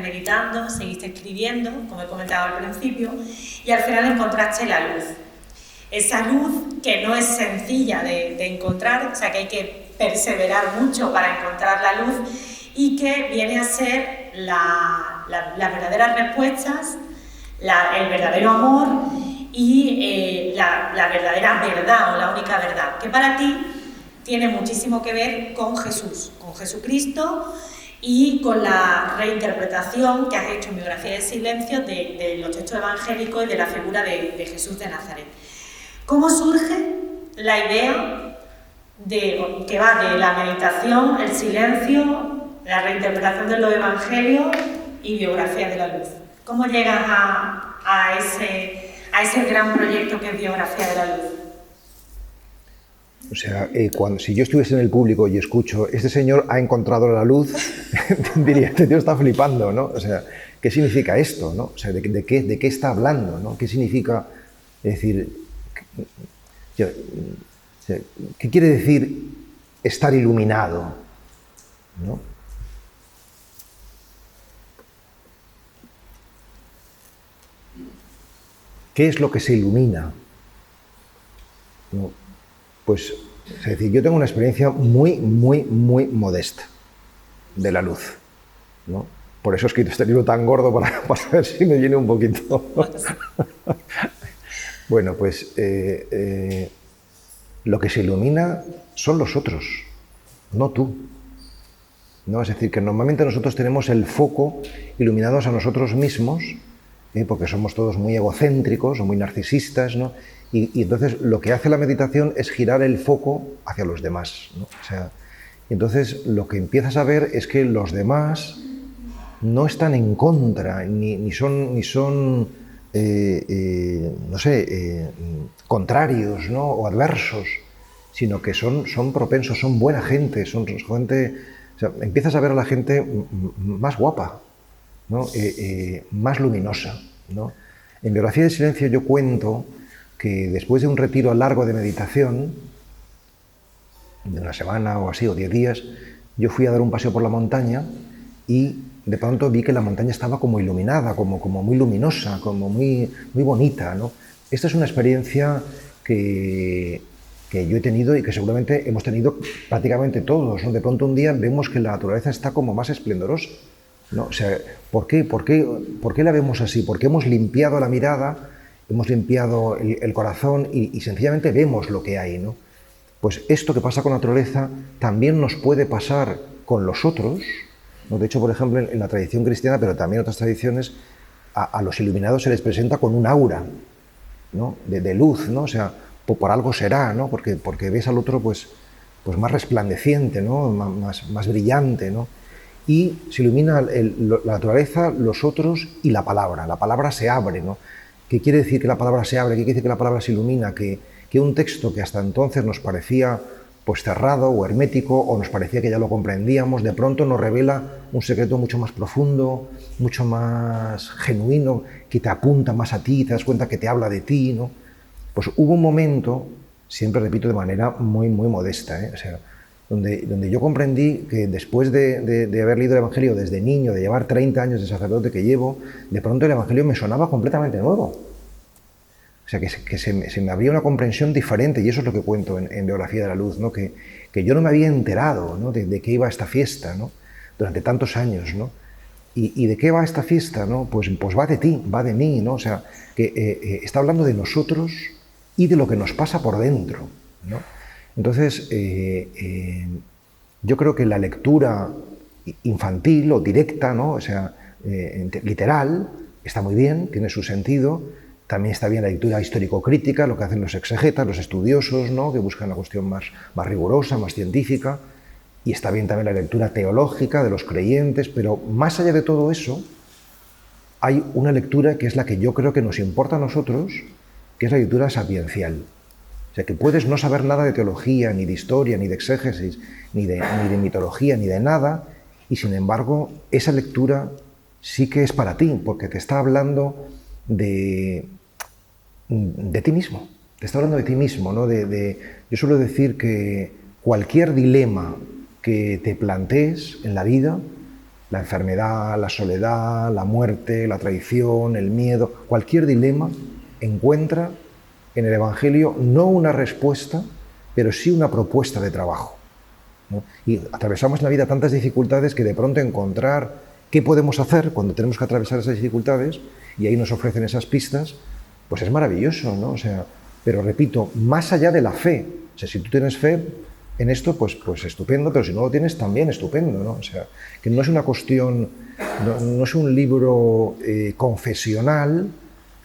escribiendo, como he comentado al principio, y al final encontraste la luz. Esa luz que no es sencilla de encontrar, o sea que hay que perseverar mucho para encontrar la luz, y que viene a ser las verdaderas respuestas, el verdadero amor y la verdadera verdad o la única verdad, que para ti tiene muchísimo que ver con Jesús, con Jesucristo y con la reinterpretación que has hecho en Biografía del Silencio de los textos evangélicos y de la figura de Jesús de Nazaret. ¿Cómo surge la idea que va de la meditación, el silencio, la reinterpretación de los evangelios y biografía de la luz. ¿Cómo llegas a ese gran proyecto que es biografía de la luz? O sea, si yo estuviese en el público y escucho, este señor ha encontrado la luz, diría, este tío está flipando, ¿no? O sea, ¿qué significa esto, no? O sea, ¿de qué está hablando, no? ¿Qué significa, es decir, qué quiere decir estar iluminado, ¿no? ¿Qué es lo que se ilumina? ¿No? Pues, es decir, yo tengo una experiencia muy modesta de la luz, ¿no? Por eso he escrito este libro tan gordo para ver si me llene un poquito. Bueno, pues lo que se ilumina son los otros, no tú. ¿No? Es decir, que normalmente nosotros tenemos el foco iluminados a nosotros mismos, porque somos todos muy egocéntricos o muy narcisistas, ¿no? Y entonces lo que hace la meditación es girar el foco hacia los demás, ¿no? O sea, entonces lo que empiezas a ver es que los demás no están en contra, ni son no sé, contrarios, ¿no? O adversos, sino que son propensos, son buena gente, son gente... O sea, empiezas a ver a la gente más guapa, ¿no? Más luminosa, ¿no? En Biografía del Silencio yo cuento que después de un retiro largo de meditación, de una semana o así, o 10 días, yo fui a dar un paseo por la montaña y de pronto vi que la montaña estaba como iluminada, como muy luminosa, como muy bonita, ¿no? Esta es una experiencia que yo he tenido y que seguramente hemos tenido prácticamente todos, ¿no? De pronto un día vemos que la naturaleza está como más esplendorosa, ¿no? O sea, ¿por qué la vemos así? Porque hemos limpiado la mirada, hemos limpiado el corazón y sencillamente vemos lo que hay, ¿no? Pues esto que pasa con la naturaleza también nos puede pasar con los otros, ¿no? De hecho, por ejemplo, en la tradición cristiana, pero también en otras tradiciones, a los iluminados se les presenta con un aura, ¿no? de luz, ¿no? O sea, por algo será, ¿no? Porque ves al otro pues más resplandeciente, ¿no? Más brillante, ¿no? Y se ilumina la naturaleza, los otros y la palabra se abre, ¿no? ¿Qué quiere decir que la palabra se abre? ¿Qué quiere decir que la palabra se ilumina? Que un texto que hasta entonces nos parecía pues cerrado o hermético, o nos parecía que ya lo comprendíamos, de pronto nos revela un secreto mucho más profundo, mucho más genuino, que te apunta más a ti, te das cuenta que te habla de ti, ¿no? Pues hubo un momento, siempre repito de manera muy modesta, o sea, donde yo comprendí que después de haber leído el Evangelio desde niño, de llevar 30 años de sacerdote que llevo, de pronto el Evangelio me sonaba completamente nuevo. O sea, que se me abría una comprensión diferente, y eso es lo que cuento en Biografía de la Luz, ¿no? Que yo no me había enterado, ¿no? de qué iba esta fiesta, ¿no? Durante tantos años, ¿no? ¿Y de qué va esta fiesta, ¿no? Pues va de ti, va de mí, ¿no? O sea, que está hablando de nosotros y de lo que nos pasa por dentro, ¿no? Entonces, yo creo que la lectura infantil o directa, ¿no? O sea, literal, está muy bien, tiene su sentido. También está bien la lectura histórico-crítica, lo que hacen los exegetas, los estudiosos, ¿no? Que buscan la cuestión más rigurosa, más científica. Y está bien también la lectura teológica de los creyentes, pero más allá de todo eso, hay una lectura que es la que yo creo que nos importa a nosotros, que es la lectura sapiencial. O sea, que puedes no saber nada de teología, ni de historia, ni de exégesis, ni de mitología, ni de nada, y sin embargo, esa lectura sí que es para ti, porque te está hablando de ti mismo, te está hablando de ti mismo, ¿no? Yo suelo decir que cualquier dilema que te plantees en la vida, la enfermedad, la soledad, la muerte, la traición, el miedo, cualquier dilema encuentra en el Evangelio no una respuesta, pero sí una propuesta de trabajo, ¿no? Y atravesamos en la vida tantas dificultades que de pronto encontrar qué podemos hacer cuando tenemos que atravesar esas dificultades, y ahí nos ofrecen esas pistas, pues es maravilloso, ¿no? O sea, pero repito, más allá de la fe, o sea, si tú tienes fe en esto, pues estupendo, pero si no lo tienes, también estupendo, ¿no? O sea, que no es una cuestión, no es un libro confesional,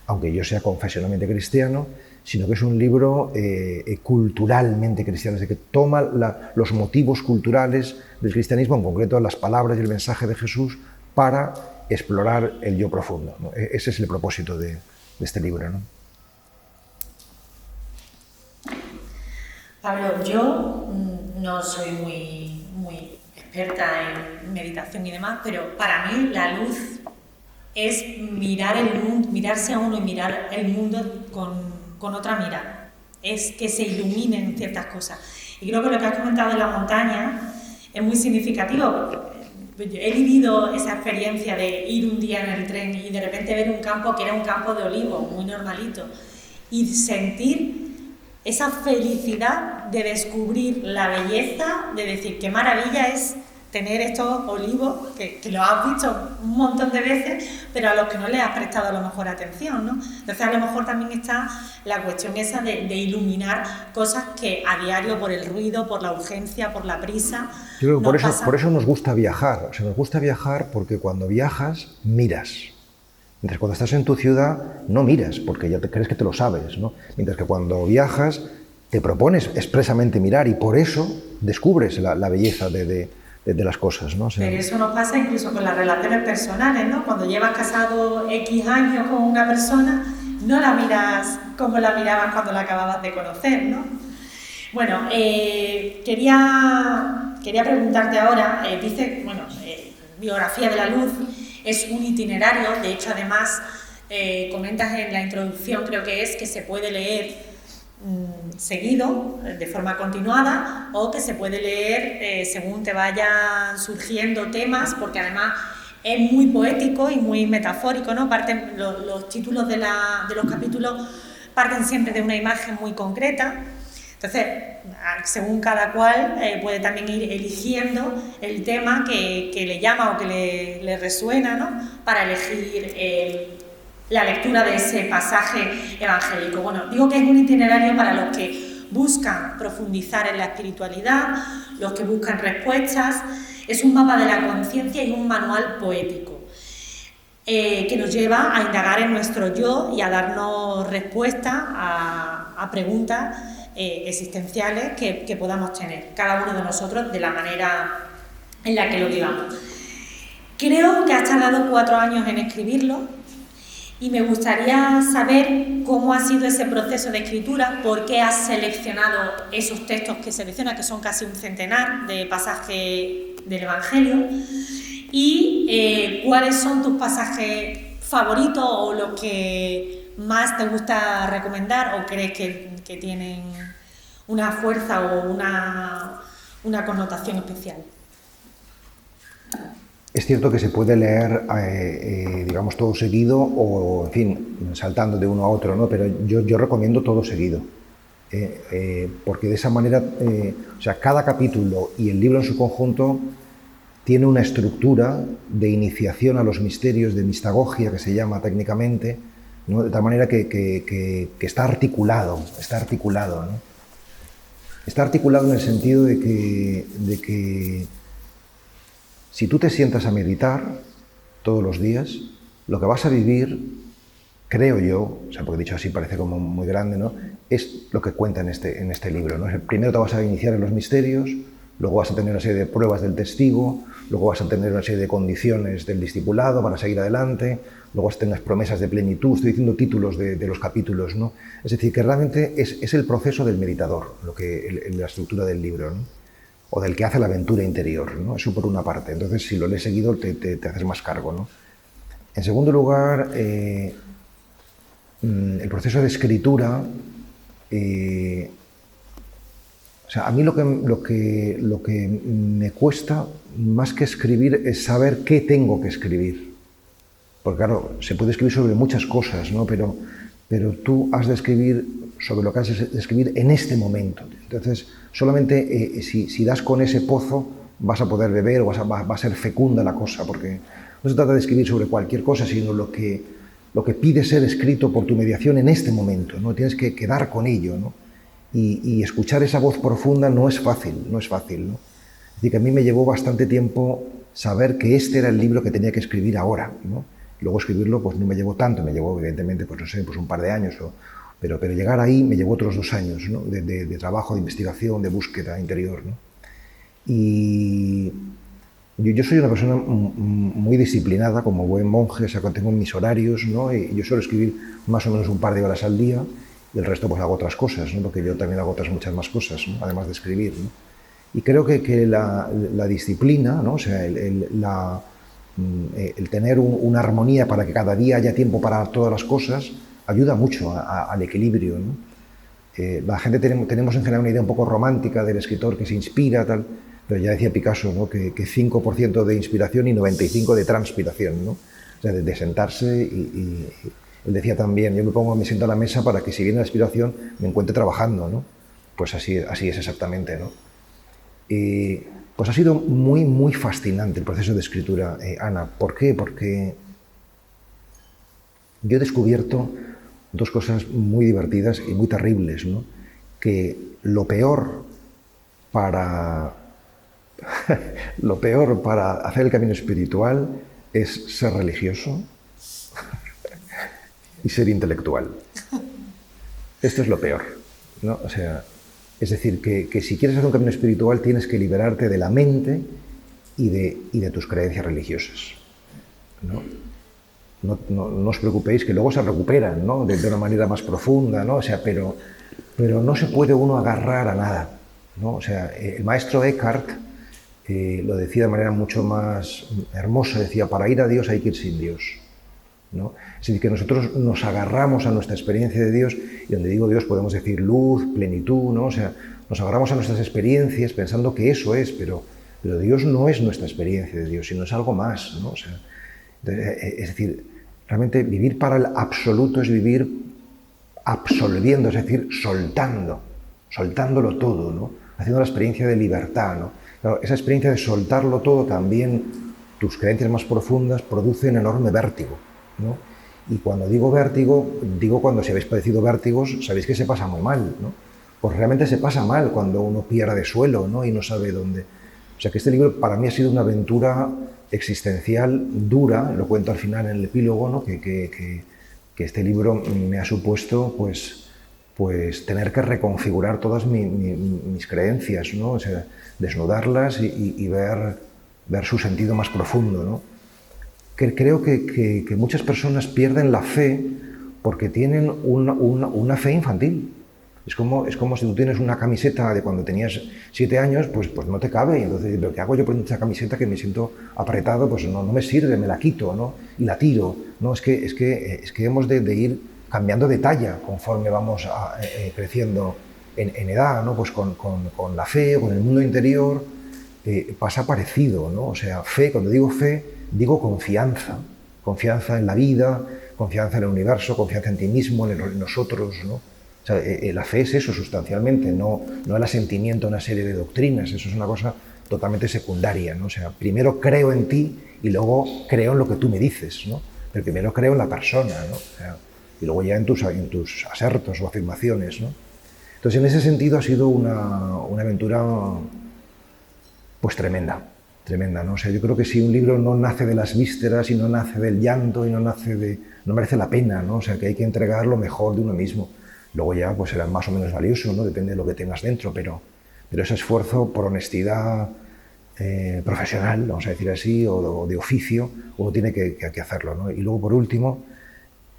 aunque yo sea confesionalmente cristiano, sino que es un libro culturalmente cristiano, es decir, que toma los motivos culturales del cristianismo, en concreto las palabras y el mensaje de Jesús, para explorar el yo profundo, ¿no? Ese es el propósito de este libro, ¿no? Pablo, yo no soy muy experta en meditación y demás, pero para mí la luz es mirar el mundo, mirarse a uno y mirar el mundo con otra mirada. Es que se iluminen ciertas cosas. Y creo que lo que has comentado en la montaña es muy significativo. He vivido esa experiencia de ir un día en el tren y de repente ver un campo que era un campo de olivos, muy normalito, y sentir esa felicidad de descubrir la belleza, de decir qué maravilla es tener estos olivos, que los has visto un montón de veces, pero a los que no les has prestado a lo mejor atención, ¿no? Entonces a lo mejor también está la cuestión esa de iluminar cosas que a diario, por el ruido, por la urgencia, por la prisa... Yo creo que por eso nos gusta viajar. O sea, nos gusta viajar porque cuando viajas, miras. Mientras cuando estás en tu ciudad, no miras, porque ya te crees que te lo sabes, ¿no? Mientras que cuando viajas, te propones expresamente mirar y por eso descubres la belleza de las cosas, ¿no? O sea, pero eso nos pasa incluso con las relaciones personales, ¿no? Cuando llevas casado X años con una persona, no la miras como la mirabas cuando la acababas de conocer, ¿no? Bueno, quería preguntarte ahora, dice, bueno, Biografía de la Luz es un itinerario, de hecho además comentas en la introducción, creo que es que se puede leer seguido, de forma continuada, o que se puede leer según te vayan surgiendo temas, porque además es muy poético y muy metafórico, ¿no? Los títulos de los capítulos parten siempre de una imagen muy concreta. Entonces, según cada cual puede también ir eligiendo el tema que le llama o que le resuena, ¿no? Para elegir la lectura de ese pasaje evangélico. Bueno, digo que es un itinerario para los que buscan profundizar en la espiritualidad, los que buscan respuestas. Es un mapa de la conciencia y un manual poético que nos lleva a indagar en nuestro yo y a darnos respuesta a preguntas existenciales que podamos tener, cada uno de nosotros, de la manera en la que lo vivamos. Creo que has tardado 4 años en escribirlo y me gustaría saber cómo ha sido ese proceso de escritura, por qué has seleccionado esos textos que seleccionas, que son casi un centenar de pasajes del Evangelio, y cuáles son tus pasajes favoritos o los que más te gusta recomendar o crees que tienen una fuerza o una connotación especial. Es cierto que se puede leer, digamos, todo seguido o, en fin, saltando de uno a otro, ¿no? Pero yo recomiendo todo seguido, porque de esa manera, o sea, cada capítulo y el libro en su conjunto tiene una estructura de iniciación a los misterios, de mistagogia, que se llama técnicamente, ¿no? De tal manera que está articulado, ¿no? Está articulado en el sentido de que si tú te sientas a meditar todos los días, lo que vas a vivir, creo yo, o sea, porque dicho así parece como muy grande, ¿no? Es lo que cuenta en este libro, ¿no? Primero te vas a iniciar en los misterios, luego vas a tener una serie de pruebas del testigo, luego vas a tener una serie de condiciones del discipulado para seguir adelante, luego vas a tener las promesas de plenitud. Estoy diciendo títulos de los capítulos, ¿no? Es decir, que realmente es el proceso del meditador, la estructura del libro, ¿no? O del que hace la aventura interior, ¿no? Eso por una parte. Entonces, si lo lees seguido, te haces más cargo, ¿no? En segundo lugar, el proceso de escritura, o sea, a mí lo que me cuesta, más que escribir, es saber qué tengo que escribir. Porque claro, se puede escribir sobre muchas cosas, ¿no? Pero tú has de escribir sobre lo que has de escribir en este momento. Entonces, solamente si das con ese pozo vas a poder beber o va a ser fecunda la cosa, porque no se trata de escribir sobre cualquier cosa, sino lo que pide ser escrito por tu mediación en este momento, ¿no? Tienes que quedar con ello, ¿no? Y escuchar esa voz profunda no es fácil, ¿no? Es decir, que a mí me llevó bastante tiempo saber que este era el libro que tenía que escribir ahora, ¿no? Luego escribirlo pues no me llevó tanto, me llevó evidentemente pues no sé, pues un par de años o pero llegar ahí me llevó otros 2 años, ¿no? de trabajo, de investigación, de búsqueda interior, ¿no? Y yo soy una persona muy disciplinada, como buen monje, o sea, tengo mis horarios, ¿no? Y yo suelo escribir más o menos un par de horas al día, y el resto pues hago otras cosas, ¿no? Porque yo también hago otras muchas más cosas, ¿no? Además de escribir, ¿no? Y creo que la disciplina, ¿no? O sea, el tener una armonía para que cada día haya tiempo para todas las cosas, ayuda mucho al equilibrio, ¿no? La gente tenemos en general una idea un poco romántica del escritor que se inspira, tal, pero ya decía Picasso, ¿no? que 5% de inspiración y 95% de transpiración, ¿no? O sea, de sentarse y él decía también, yo me siento a la mesa para que si viene la inspiración me encuentre trabajando, ¿no? Pues así es exactamente, ¿no? Pues ha sido muy, muy fascinante el proceso de escritura, Ana. ¿Por qué? Porque yo he descubierto 2 cosas muy divertidas y muy terribles, ¿no? Que lo peor para hacer el camino espiritual es ser religioso y ser intelectual. Esto es lo peor, ¿no? O sea, es decir, que si quieres hacer un camino espiritual tienes que liberarte de la mente y de tus creencias religiosas, ¿no? No os preocupéis, que luego se recuperan, ¿no? de una manera más profunda, ¿no? O sea, pero no se puede uno agarrar a nada, ¿no? O sea, el maestro Eckhart lo decía de manera mucho más hermosa, decía, para ir a Dios hay que ir sin Dios, ¿no? Es decir, que nosotros nos agarramos a nuestra experiencia de Dios, y donde digo Dios podemos decir luz, plenitud, ¿no? O sea, nos agarramos a nuestras experiencias pensando que eso es, pero Dios no es nuestra experiencia de Dios, sino es algo más, ¿no? O sea, es decir, realmente vivir para el absoluto es vivir absolviendo, es decir, soltándolo todo, ¿no? Haciendo la experiencia de libertad, ¿no? Claro, esa experiencia de soltarlo todo también, tus creencias más profundas producen enorme vértigo, ¿no? Y cuando digo vértigo, digo cuando si habéis padecido vértigos, sabéis que se pasa muy mal, ¿no? Pues realmente se pasa mal cuando uno pierde suelo, ¿no? Y no sabe dónde. O sea que este libro para mí ha sido una aventura existencial dura, lo cuento al final en el epílogo, ¿no? que este libro me ha supuesto pues tener que reconfigurar todas mis creencias, ¿no? O sea, desnudarlas y ver su sentido más profundo, ¿no? Creo que muchas personas pierden la fe porque tienen una fe infantil. Es como si tú tienes una camiseta de cuando tenías 7 años, pues no te cabe. Y entonces, ¿pero qué hago yo poniendo esa camiseta que me siento apretado? Pues no me sirve, me la quito, ¿no? Y la tiro. No, es que hemos de ir cambiando de talla conforme vamos creciendo en edad, ¿no? Pues con la fe, con el mundo interior, pasa parecido, ¿no? O sea, fe, cuando digo fe, digo confianza. Confianza en la vida, confianza en el universo, confianza en ti mismo, en nosotros, ¿no? O sea, la fe es eso sustancialmente, no el asentimiento a una serie de doctrinas, eso es una cosa totalmente secundaria, ¿no? O sea, primero creo en ti y luego creo en lo que tú me dices, ¿no? Pero primero creo en la persona, ¿no? O sea, y luego ya en tus asertos o afirmaciones, ¿no? Entonces, en ese sentido ha sido una aventura pues tremenda, ¿no? O sea, yo creo que si un libro no nace de las vísceras y no nace del llanto y no merece la pena, ¿no? O sea, que hay que entregar lo mejor de uno mismo. Luego ya pues será más o menos valioso, ¿no? Depende de lo que tengas dentro, pero ese esfuerzo por honestidad profesional, vamos a decir así, o de oficio, uno tiene que hacerlo, ¿no? Y luego, por último,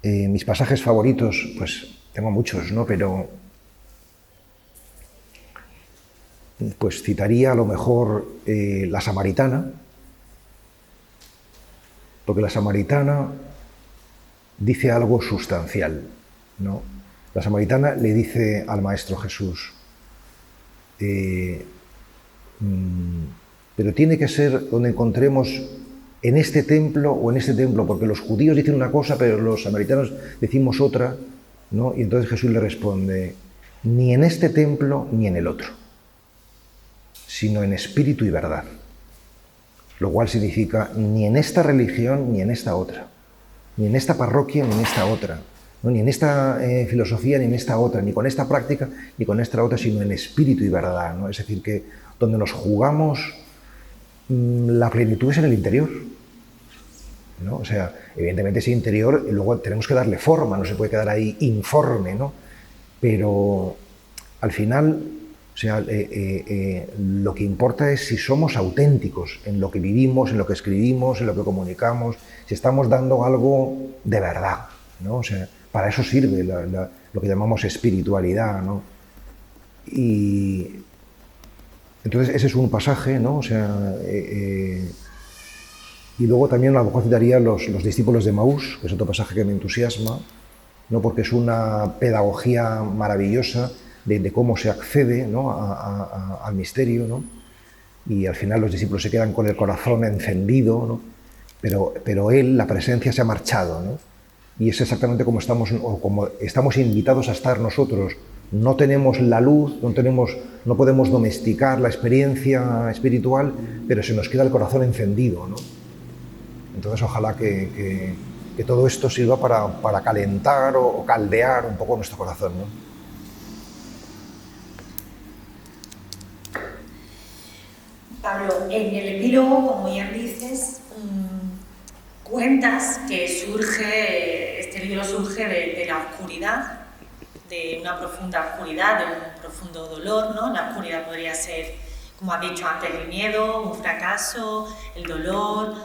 mis pasajes favoritos, pues tengo muchos, ¿no? Pero pues citaría a lo mejor la Samaritana, porque la Samaritana dice algo sustancial, ¿no? La Samaritana le dice al Maestro Jesús, pero tiene que ser donde encontremos en este templo o en este templo, porque los judíos dicen una cosa, pero los samaritanos decimos otra, ¿no? Y entonces Jesús le responde, ni en este templo ni en el otro, sino en espíritu y verdad. Lo cual significa ni en esta religión ni en esta otra, ni en esta parroquia ni en esta otra, ¿no? Ni en esta filosofía ni en esta otra, ni con esta práctica ni con esta otra, sino en espíritu y verdad, ¿no? Es decir, que donde nos jugamos la plenitud es en el interior, ¿no? O sea, evidentemente ese interior luego tenemos que darle forma, no se puede quedar ahí informe, ¿no? pero al final, o sea, lo que importa es si somos auténticos en lo que vivimos, en lo que escribimos, en lo que comunicamos, si estamos dando algo de verdad, ¿no? O sea, para eso sirve lo que llamamos espiritualidad, ¿no? Y entonces ese es un pasaje, ¿no? O sea, y luego también a lo mejor citaría los discípulos de Maús, que es otro pasaje que me entusiasma, ¿no? Porque es una pedagogía maravillosa de cómo se accede, ¿no? al misterio, ¿no? Y al final los discípulos se quedan con el corazón encendido, ¿no? Pero él, la presencia, se ha marchado, ¿no? Y es exactamente como estamos invitados a estar nosotros. No tenemos la luz, no podemos domesticar la experiencia espiritual, pero se nos queda el corazón encendido, ¿no? Entonces ojalá que todo esto sirva para calentar o caldear un poco nuestro corazón, ¿no? Pablo, en el epílogo, como bien dices, cuentas que este libro surge de la oscuridad, de una profunda oscuridad, de un profundo dolor, ¿no? La oscuridad podría ser, como has dicho antes, el miedo, un fracaso, el dolor,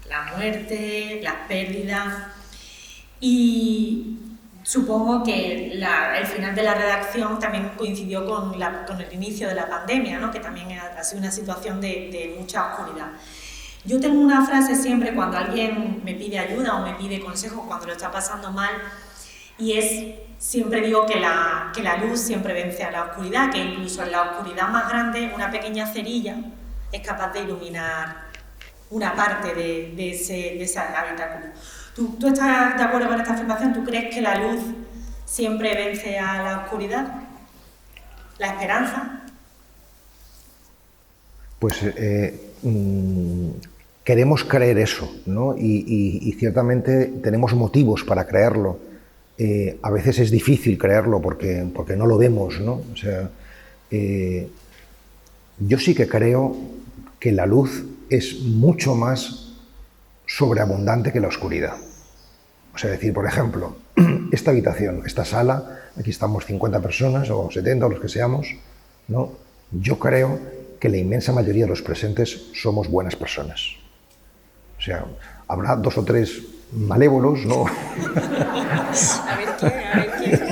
la muerte, las pérdidas. Y supongo que el final de la redacción también coincidió con el inicio de la pandemia, ¿no? Que también ha sido una situación de mucha oscuridad. Yo tengo una frase siempre cuando alguien me pide ayuda o me pide consejos cuando lo está pasando mal, y siempre digo que la luz siempre vence a la oscuridad, que incluso en la oscuridad más grande una pequeña cerilla es capaz de iluminar una parte de ese habitáculo. ¿Tú estás de acuerdo con esta afirmación? ¿Tú crees que la luz siempre vence a la oscuridad? ¿La esperanza? Pues queremos creer eso, ¿no? Y ciertamente tenemos motivos para creerlo. A veces es difícil creerlo porque no lo vemos, ¿no? O sea, yo sí que creo que la luz es mucho más sobreabundante que la oscuridad. O sea, decir, por ejemplo, esta habitación, esta sala, aquí estamos 50 personas o 70 o los que seamos, ¿no? Yo creo que la inmensa mayoría de los presentes somos buenas personas. O sea, habrá 2 o 3 malévolos, ¿no? A ver quién.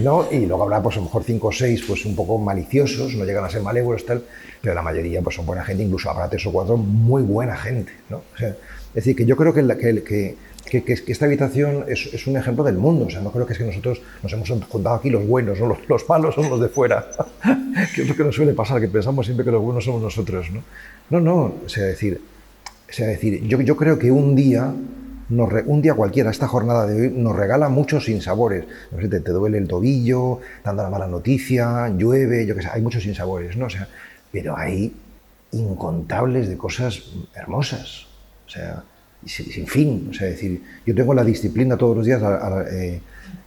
¿No? Y luego habrá, pues a lo mejor 5 o 6, pues un poco maliciosos, no llegan a ser malévolos, tal, pero la mayoría pues son buena gente, incluso habrá 3 o 4 muy buena gente, ¿no? O sea, es decir, que yo creo que esta habitación es un ejemplo del mundo. O sea, no creo que es que nosotros nos hemos juntado aquí los buenos, ¿no? Los malos son los de fuera, que es lo que nos suele pasar, que pensamos siempre que los buenos somos nosotros, ¿no? No, o sea, decir, yo creo que un día cualquiera, esta jornada de hoy, nos regala muchos sinsabores. No sé, te duele el tobillo, te han dado la mala noticia, llueve, yo qué sé, hay muchos sinsabores, ¿no? O sea, pero hay incontables de cosas hermosas, o sea, sin fin. O sea, decir, yo tengo la disciplina todos los días,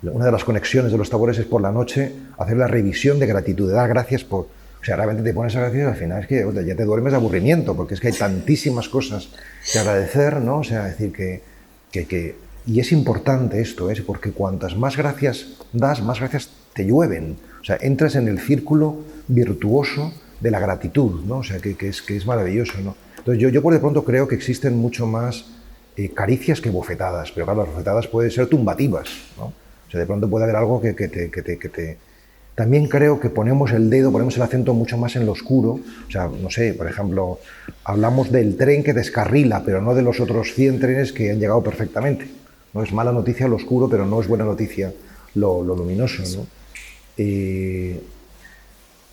una de las conexiones de los tabores es por la noche hacer la revisión de gratitud, de dar gracias por... O sea, realmente te pones a agradecer y al final es que ya te duermes de aburrimiento, porque es que hay tantísimas cosas que agradecer, ¿no? O sea, decir y es importante esto, porque cuantas más gracias das, más gracias te llueven. O sea, entras en el círculo virtuoso de la gratitud, ¿no? O sea, que es maravilloso, ¿no? Entonces yo por de pronto creo que existen mucho más caricias que bofetadas, pero claro, las bofetadas pueden ser tumbativas, ¿no? O sea, de pronto puede haber algo que te... También creo que ponemos el acento mucho más en lo oscuro. O sea, no sé, por ejemplo, hablamos del tren que descarrila, pero no de los otros 100 trenes que han llegado perfectamente. No es mala noticia lo oscuro, pero no es buena noticia lo luminoso, ¿no?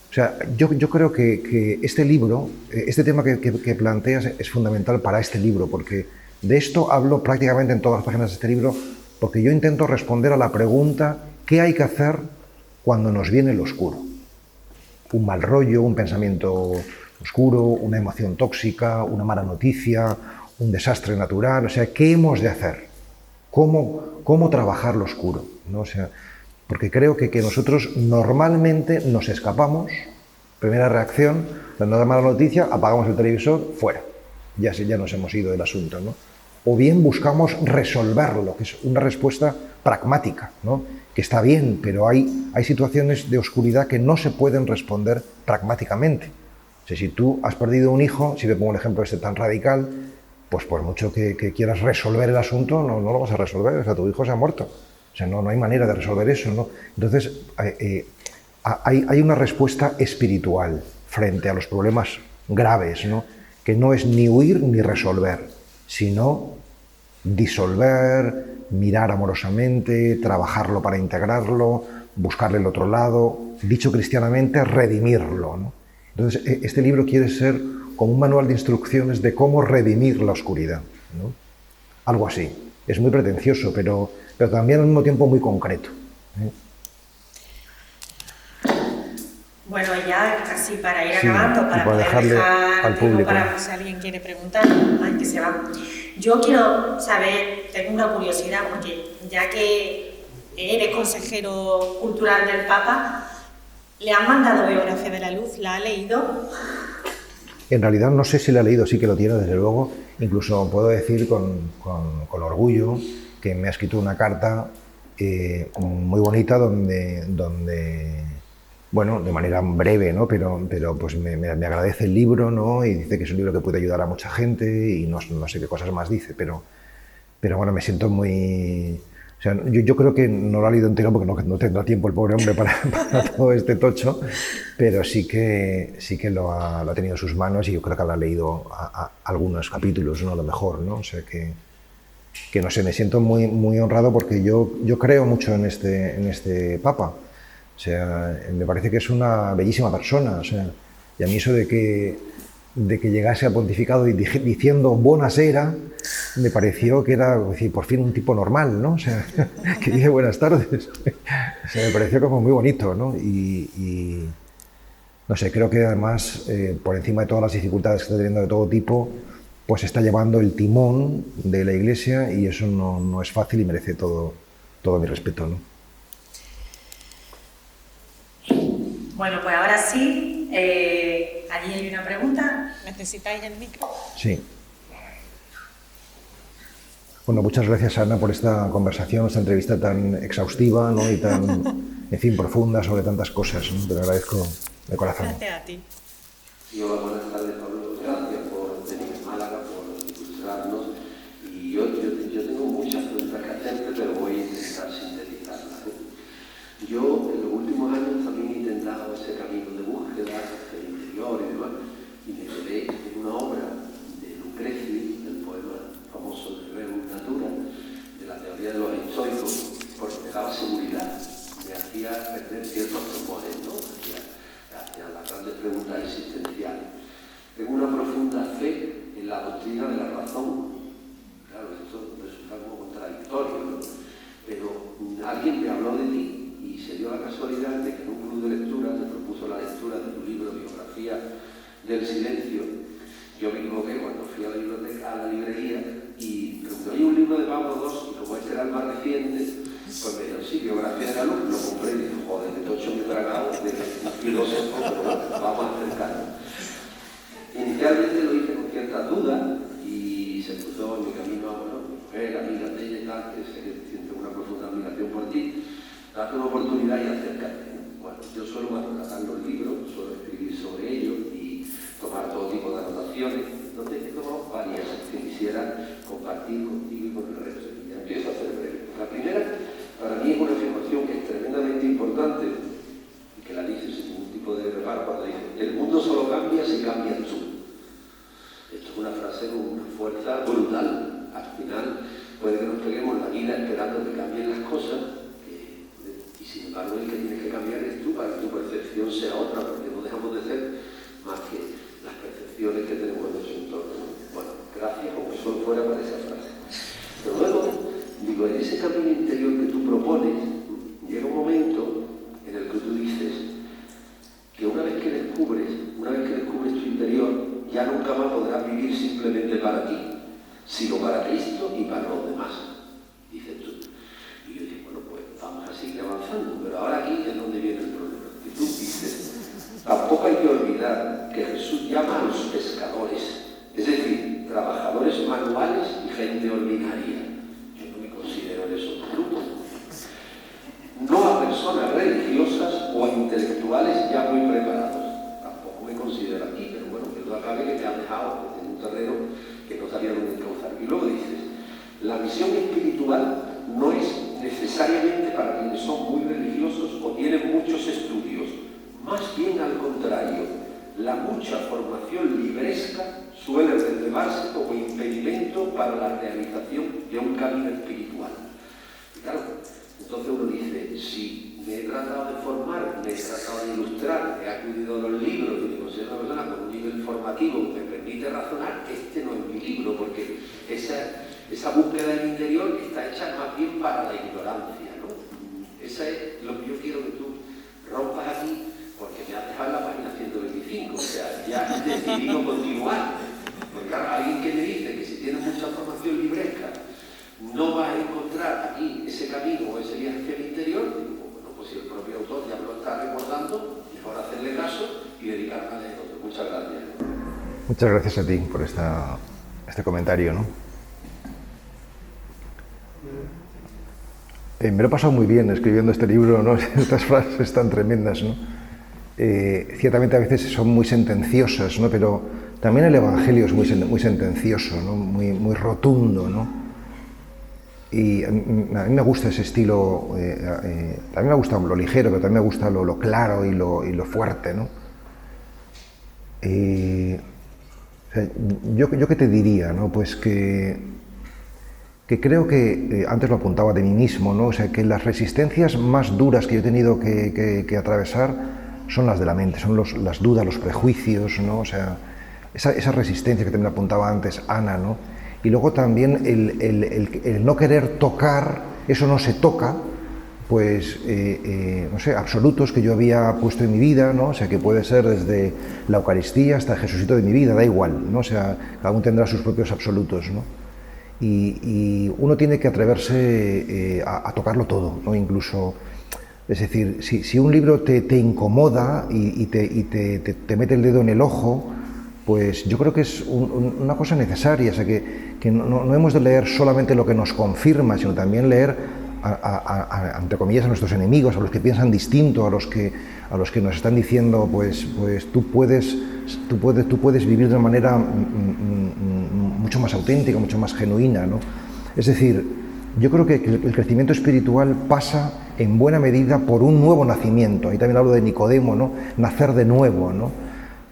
O sea, yo creo que este libro, este tema que planteas es fundamental para este libro, porque de esto hablo prácticamente en todas las páginas de este libro, porque yo intento responder a la pregunta ¿qué hay que hacer cuando nos viene lo oscuro? Un mal rollo, un pensamiento oscuro, una emoción tóxica, una mala noticia, un desastre natural. O sea, ¿qué hemos de hacer? ¿Cómo trabajar lo oscuro? ¿No? O sea, porque creo que nosotros normalmente nos escapamos. Primera reacción, cuando da mala noticia, apagamos el televisor, fuera. Ya nos hemos ido del asunto, ¿no? o bien buscamos resolverlo, que es una respuesta pragmática, ¿no? Que está bien, pero hay situaciones de oscuridad que no se pueden responder pragmáticamente. O sea, si tú has perdido un hijo, si te pongo el ejemplo este tan radical, pues por mucho que quieras resolver el asunto, no lo vas a resolver. O sea, tu hijo se ha muerto. O sea, no hay manera de resolver eso, ¿no? Entonces, hay una respuesta espiritual frente a los problemas graves, ¿no? Que no es ni huir ni resolver, sino disolver, mirar amorosamente, trabajarlo para integrarlo, buscarle el otro lado, dicho cristianamente, redimirlo, ¿no? Entonces, este libro quiere ser como un manual de instrucciones de cómo redimir la oscuridad, ¿no? Algo así. Es muy pretencioso, pero también al mismo tiempo muy concreto, ¿eh? Bueno, ya casi para ir acabando, para poder dejar al público, para si alguien quiere preguntar, ay, que se va. Yo quiero saber, tengo una curiosidad, porque ya que eres consejero cultural del Papa, ¿le han mandado Biografía de la Luz? ¿La ha leído? En realidad no sé si la he leído, sí que lo tiene, desde luego. Incluso puedo decir con orgullo que me ha escrito una carta muy bonita donde, bueno, de manera breve, ¿no? Pero pues me agradece el libro, ¿no? Y dice que es un libro que puede ayudar a mucha gente y no sé qué cosas más dice, pero bueno, me siento muy... O sea, yo creo que no lo ha leído entero porque no tendrá tiempo el pobre hombre para todo este tocho, pero sí que lo ha tenido en sus manos y yo creo que habrá leído algunos capítulos, ¿no? A lo mejor, ¿no? O sea que no sé, me siento muy, muy honrado porque yo creo mucho en este Papa. O sea, me parece que es una bellísima persona. O sea, y a mí eso de que llegase al pontificado y diciendo buonasera, me pareció que era, decir, por fin un tipo normal, ¿no? O sea, que dice buenas tardes. O sea, me pareció como muy bonito, ¿no? Y no sé, creo que además, por encima de todas las dificultades que está teniendo de todo tipo, pues está llevando el timón de la Iglesia y eso no es fácil y merece todo mi respeto, ¿no? Bueno, pues ahora sí, allí hay una pregunta. ¿Necesitáis el micro? Sí. Bueno, muchas gracias, Ana, por esta conversación, esta entrevista tan exhaustiva, ¿no? Y tan, en fin, profunda sobre tantas cosas, ¿no? Te lo agradezco de corazón. Gracias a ti. Y hola, buenas tardes, Pablo. Gracias por venir a Málaga, por ilustrarnos. Y yo tengo muchas preguntas que hacerte, pero voy a intentar sintetizarlas, ¿eh? Yo, en los últimos años, también he intentado ese camino de búsqueda del interior y demás, y me quedé en una obra de Lucreci, el poema famoso de Rebus Natura, de la teoría de los estoicos, porque me daba seguridad, me hacía perder ciertos temores, ¿no? Hacia las grandes preguntas existenciales. Tengo una profunda fe en la doctrina de la razón. Claro, esto resulta como contradictorio, ¿no? Pero alguien me habló de ti y se dio la casualidad de que en un club de lectura te propuso la lectura de tu libro Biografía del Silencio. Yo me equivoqué cuando fui a la biblioteca, a la librería, y pregunté, ¿hay un libro de Pablo II? Y como este era el más reciente, pues me dijeron, sí, Biografía de la Luz. Lo compré y dije, joder, de tocho me he tragado, de un filósofo, pero bueno, vamos a acercarnos. Inicialmente lo hice con ciertas dudas y se cruzó en mi camino a mi mujer, amiga de ella y tal, que siente una profunda admiración por ti. Date una oportunidad y acércate. Bueno, yo suelo maltratar los libros, suelo escribir sobre ellos y tomar todo tipo de anotaciones. Entonces he tomado varias que quisiera compartir contigo y con el resto. Y ya empiezo a hacer breve. La primera, para mí es una afirmación que es tremendamente importante y que la dice sin ningún tipo de reparo cuando dice: el mundo solo cambia si cambias tú. Esto es una frase con una fuerza brutal. Al final puede que nos peguemos la vida esperando que cambien las cosas, y sin embargo el que tiene que cambiar es tú, para que tu percepción sea otra, porque no dejamos de ser más que las percepciones que tenemos en nuestro entorno. Bueno, gracias, como solo fuera para esa frase. Pero luego, digo, en ese camino interior que tú propones, llega un momento en el que tú dices que una vez que descubres tu interior, ya nunca más podrás vivir simplemente para ti, sino para Cristo y para los demás, dices tú. Y yo digo, bueno, pues vamos a seguir avanzando, pero ahora aquí es donde viene el problema. Y tú dices, tampoco hay que olvidar que Jesús llama a los pescadores, es decir, trabajadores manuales y gente terreno que no sabía dónde encauzar. Y luego dices, la misión espiritual no es necesariamente para quienes son muy religiosos o tienen muchos estudios, más bien al contrario, la mucha formación libresca suele relevarse como impedimento para la realización de un camino espiritual. Y claro, entonces uno dice, si me he tratado de formar, me he tratado de ilustrar, he acudido a los libros y me considero una persona con un nivel formativo que me permite razonar, este no es mi libro, porque esa búsqueda del interior está hecha más bien para la ignorancia, ¿no? Esa es lo que yo quiero que tú rompas aquí, porque me has dejado en la página 125, o sea, ya he decidido continuar. Porque claro, alguien que me dice que si tiene mucha formación libresca no va a encontrar aquí ese camino o ese viaje hacia el interior, digo, bueno, pues si el propio autor ya me lo está recordando, mejor hacerle caso y dedicarme a leer otro. Muchas gracias. Muchas gracias a ti por este comentario, ¿no? Me lo he pasado muy bien escribiendo este libro, ¿no? Estas frases tan tremendas, ¿no? Ciertamente a veces son muy sentenciosas, ¿no? Pero también el Evangelio es muy sentencioso, ¿no? Muy rotundo, ¿no? Y a mí me gusta ese estilo, a mí me gusta lo ligero, pero también me gusta lo claro y lo fuerte, ¿no? O sea, yo qué te diría, ¿no? Pues que creo que, antes lo apuntaba de mí mismo, ¿no? O sea, que las resistencias más duras que yo he tenido que atravesar son las de la mente, son las dudas, los prejuicios, ¿no? O sea, esa resistencia que también apuntaba antes Ana, ¿no? Y luego también el no querer tocar, eso no se toca, pues, no sé, absolutos que yo había puesto en mi vida, ¿no? O sea, que puede ser desde la Eucaristía hasta el Jesucito de mi vida, da igual, ¿no? O sea, cada uno tendrá sus propios absolutos, ¿no? Y uno tiene que atreverse a tocarlo todo, ¿no? Incluso, es decir, si un libro te incomoda y te mete el dedo en el ojo, pues yo creo que es una cosa necesaria, o sea, que no hemos de leer solamente lo que nos confirma, sino también leer, entre comillas, a nuestros enemigos, a los que piensan distinto, a los que nos están diciendo, pues tú puedes vivir de una manera mucho más auténtica, mucho más genuina, ¿no? Es decir, yo creo que el crecimiento espiritual pasa en buena medida por un nuevo nacimiento. Ahí también hablo de Nicodemo, ¿no? Nacer de nuevo, ¿no?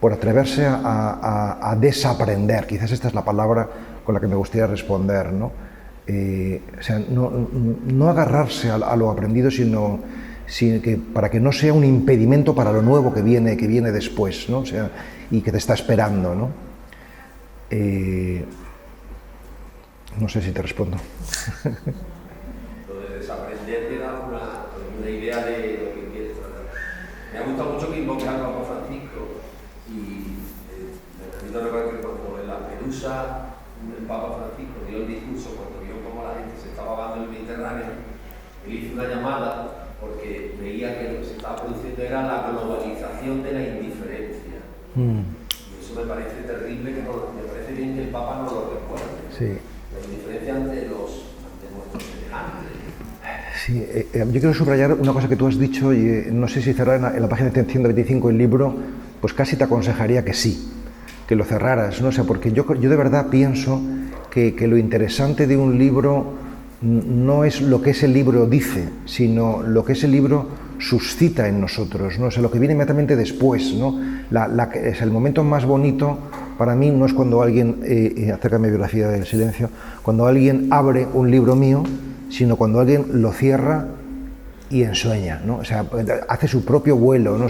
Por atreverse a desaprender. Quizás esta es la palabra con la que me gustaría responder, ¿no? O sea, no agarrarse a lo aprendido, sino que para que no sea un impedimento para lo nuevo que viene después, ¿no? O sea, y que te está esperando, ¿no? No sé si te respondo. Lo de desaprender te da una idea de lo que quieres tratar. Me ha gustado mucho que invoque al Papa Francisco y me permito recordar que cuando en Lampedusa el Papa Francisco dio el discurso, cuando vio cómo la gente se estaba ahogando en el Mediterráneo, él hizo una llamada porque veía que lo que se estaba produciendo era la globalización de la indiferencia. Y eso me parece terrible, me parece bien que el Papa nos lo recuerde. Sí. La indiferencia ante nuestros semejantes. Sí, yo quiero subrayar una cosa que tú has dicho, y no sé si cerrar en la página 125 el libro, pues casi te aconsejaría que sí, que lo cerraras, ¿no? O sea, porque yo de verdad pienso que lo interesante de un libro no es lo que ese libro dice, sino lo que ese libro suscita en nosotros, ¿no? O sea, lo que viene inmediatamente después, ¿no? Es el momento más bonito para mí no es cuando alguien, acerca de mi biografía del silencio, cuando alguien abre un libro mío, sino cuando alguien lo cierra y ensueña, ¿no? O sea, hace su propio vuelo, ¿no?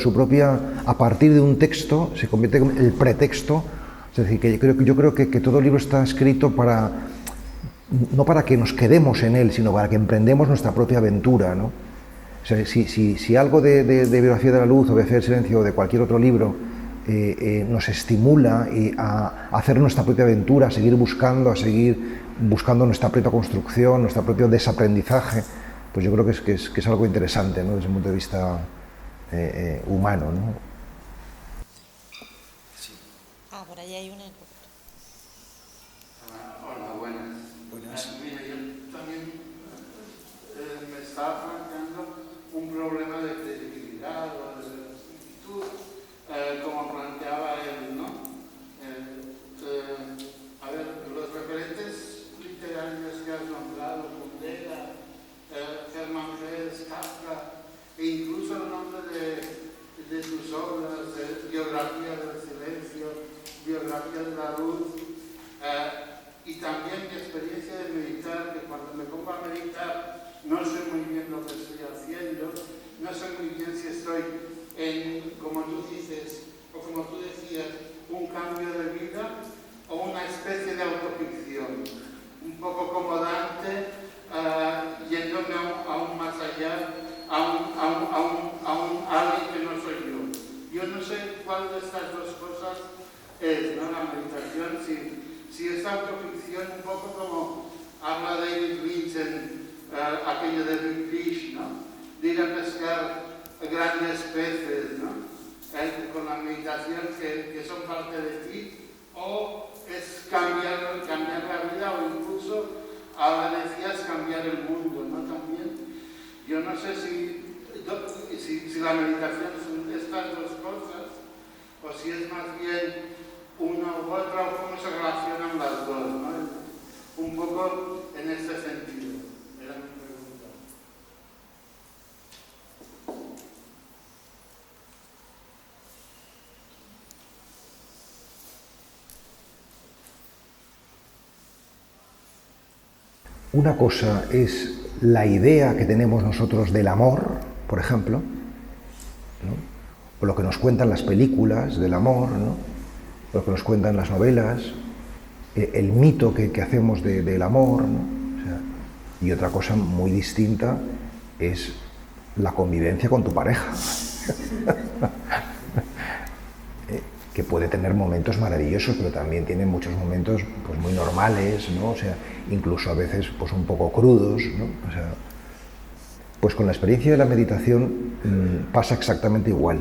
A partir de un texto se convierte en el pretexto. Es decir, que yo creo que todo libro está escrito no para que nos quedemos en él, sino para que emprendemos nuestra propia aventura, ¿no? O sea, si algo de Biografía de la Luz o Biografía del Silencio o de cualquier otro libro nos estimula a hacer nuestra propia aventura, a seguir buscando nuestra propia construcción, nuestro propio desaprendizaje, pues yo creo que es algo interesante, ¿no? Desde un punto de vista humano, ¿no? Sí. Por ahí hay una. Hola, buenas. Mira, yo también me estaba planteando un problema de credibilidad o de exactitud, como planteaba él, ¿no? tú dices, o como tú decías, un cambio de vida o una especie de autoficción, un poco como Dante, yéndome aún más allá, a un alguien que no soy yo. Yo no sé cuál de estas dos cosas es, ¿no? La meditación, si es autoficción, un poco como habla David Lynch en aquello de Big Fish, ¿no? De ir a pescar grandes peces, ¿no? Con la meditación que son parte de ti, o es cambiar la vida, o incluso, ahora decías, cambiar el mundo, ¿no? También, yo no sé si la meditación son estas dos cosas, o si es más bien una u otra, o cómo se relacionan las dos, ¿no? Un poco en este sentido, era mi pregunta. Una cosa es la idea que tenemos nosotros del amor, por ejemplo, ¿no? O lo que nos cuentan las películas del amor, ¿no? O lo que nos cuentan las novelas, el mito que hacemos del amor, ¿no? O sea, y otra cosa muy distinta es la convivencia con tu pareja, que puede tener momentos maravillosos, pero también tiene muchos momentos pues, muy normales, ¿no? O sea, incluso a veces pues, un poco crudos, ¿no? O sea, pues con la experiencia de la meditación pasa exactamente igual,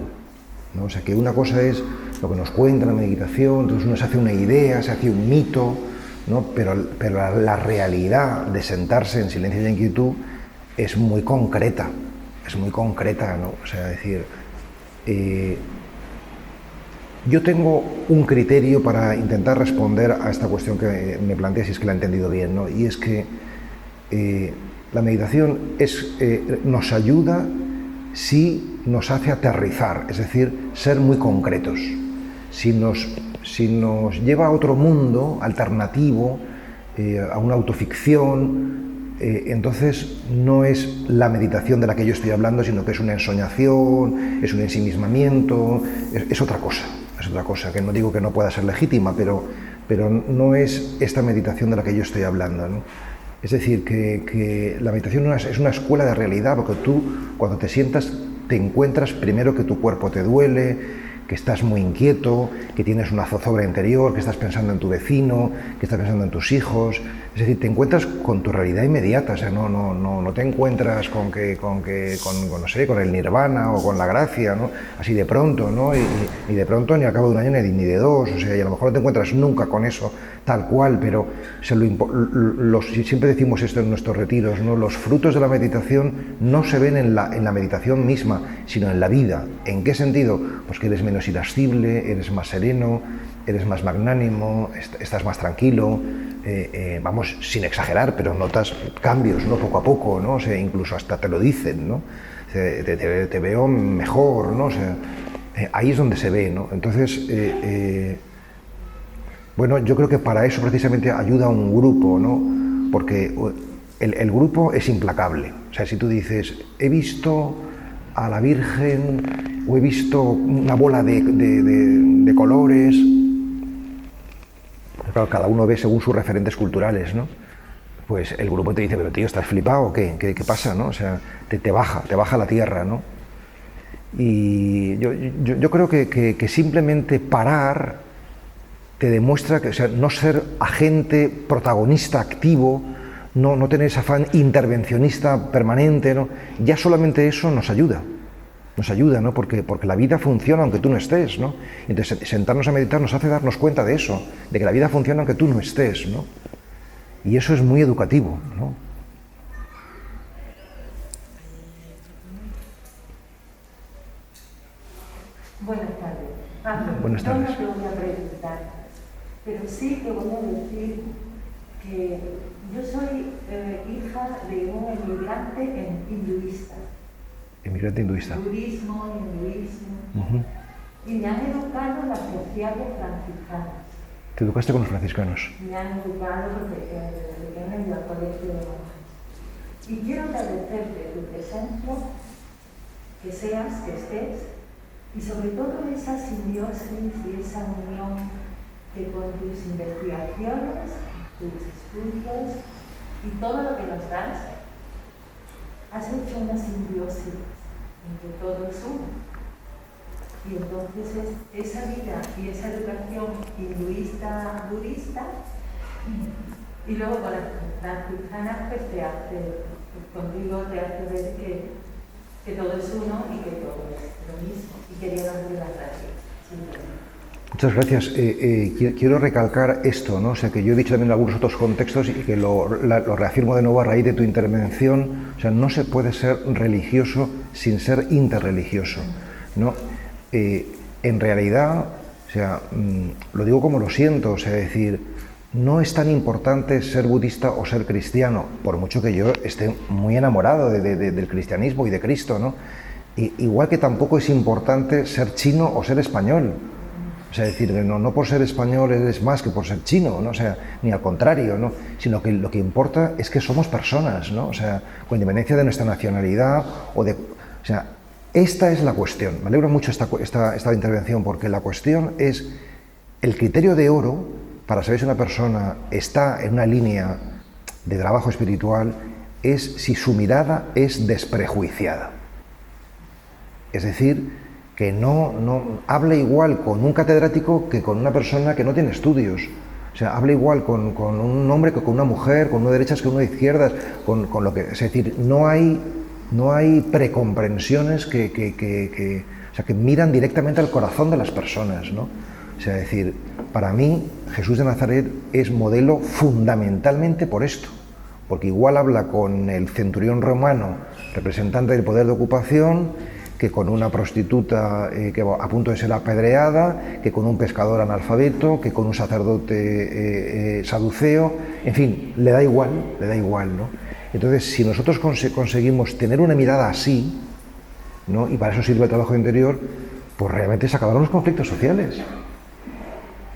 ¿no? O sea, que una cosa es lo que nos cuenta la meditación, entonces uno se hace una idea, se hace un mito, ¿no? Pero la realidad de sentarse en silencio y en quietud es muy concreta, ¿no? O sea, es decir, yo tengo un criterio para intentar responder a esta cuestión que me plantea, si es que la he entendido bien, ¿no? Y es que la meditación nos ayuda si nos hace aterrizar, es decir, ser muy concretos. Si nos lleva a otro mundo alternativo, a una autoficción, entonces no es la meditación de la que yo estoy hablando, sino que es una ensoñación, es un ensimismamiento, es otra cosa. Es otra cosa, que no digo que no pueda ser legítima, pero no es esta meditación de la que yo estoy hablando, ¿no? Es decir, que la meditación es una escuela de realidad, porque tú, cuando te sientas, te encuentras primero que tu cuerpo te duele, que estás muy inquieto, que tienes una zozobra interior, que estás pensando en tu vecino, que estás pensando en tus hijos. Es decir, te encuentras con tu realidad inmediata, o sea, no te encuentras con no sé, con el nirvana o con la gracia, ¿no? Así de pronto, ¿no? Y de pronto ni al cabo de un año ni de dos, o sea, y a lo mejor no te encuentras nunca con eso tal cual, pero siempre decimos esto en nuestros retiros, ¿no? Los frutos de la meditación no se ven en la meditación misma, sino en la vida. ¿En qué sentido? Pues que eres menos irascible, eres más sereno, eres más magnánimo, estás más tranquilo, vamos, sin exagerar, pero notas cambios, ¿no? Poco a poco, ¿no? O sea, incluso hasta te lo dicen, ¿no? Te veo mejor, ¿no? O sea, ahí es donde se ve, ¿no? Entonces, bueno, yo creo que para eso precisamente ayuda un grupo, ¿no? Porque el grupo es implacable. O sea, si tú dices, he visto a la Virgen o he visto una bola de colores, claro, cada uno ve según sus referentes culturales, ¿no? Pues el grupo te dice, pero tío, ¿estás flipado o qué? ¿Qué pasa, no? O sea, te baja la tierra, ¿no? Y yo creo que simplemente parar te demuestra que, o sea, no ser agente, protagonista, activo, no tener ese afán intervencionista permanente, ¿no? Ya solamente eso nos ayuda, ¿no? Porque la vida funciona aunque tú no estés, ¿no? Entonces sentarnos a meditar nos hace darnos cuenta de eso, de que la vida funciona aunque tú no estés, ¿no? Y eso es muy educativo, ¿no? Buenas tardes. Buenas tardes. No te voy a preguntar, pero sí te voy a decir que yo soy hija de un emigrante hinduista. Emigrante hinduista. Budismo, hinduismo. Y me han educado las sociales franciscanas. ¿Te educaste con los franciscanos? Me han educado desde que he ido al colegio de monjas. Y quiero agradecerte tu presencia, que seas, que estés, Y sobre todo esa simbiosis y esa unión que con tus investigaciones, tus estudios y todo lo que nos das, has hecho una simbiosis entre todo es uno. Y entonces esa vida y esa educación hinduista, budista, y luego con la africana, pues contigo te hace ver que todo es uno y que todo es lo mismo. Y quería darle las gracias. Muchas gracias. Quiero recalcar esto, ¿no? O sea, que yo he dicho también en algunos otros contextos y que lo reafirmo de nuevo a raíz de tu intervención. O sea, no se puede ser religioso sin ser interreligioso, ¿no? En realidad, o sea, lo digo como lo siento, o sea, decir, no es tan importante ser budista o ser cristiano, por mucho que yo esté muy enamorado del cristianismo y de Cristo, ¿no? Igual que tampoco es importante ser chino o ser español. O sea, decir, no por ser español eres más que por ser chino, ¿no? O sea, ni al contrario, ¿no? Sino que lo que importa es que somos personas, ¿no? O sea, con independencia de nuestra nacionalidad o sea, esta es la cuestión. Me alegra mucho esta intervención, porque la cuestión es el criterio de oro para saber si una persona está en una línea de trabajo espiritual, es si su mirada es desprejuiciada. Es decir, que no hable igual con un catedrático que con una persona que no tiene estudios. O sea, hable igual con un hombre que con una mujer, con uno de derechas que uno de izquierdas, con lo que... Es decir, no hay precomprensiones que miran directamente al corazón de las personas, ¿no? O sea, decir, para mí Jesús de Nazaret es modelo fundamentalmente por esto, porque igual habla con el centurión romano, representante del poder de ocupación, que con una prostituta que a punto de ser apedreada, que con un pescador analfabeto, que con un sacerdote saduceo, en fin, le da igual, ¿no? Entonces, si nosotros conseguimos tener una mirada así, ¿no? Y para eso sirve el trabajo interior, pues realmente se acabarán los conflictos sociales.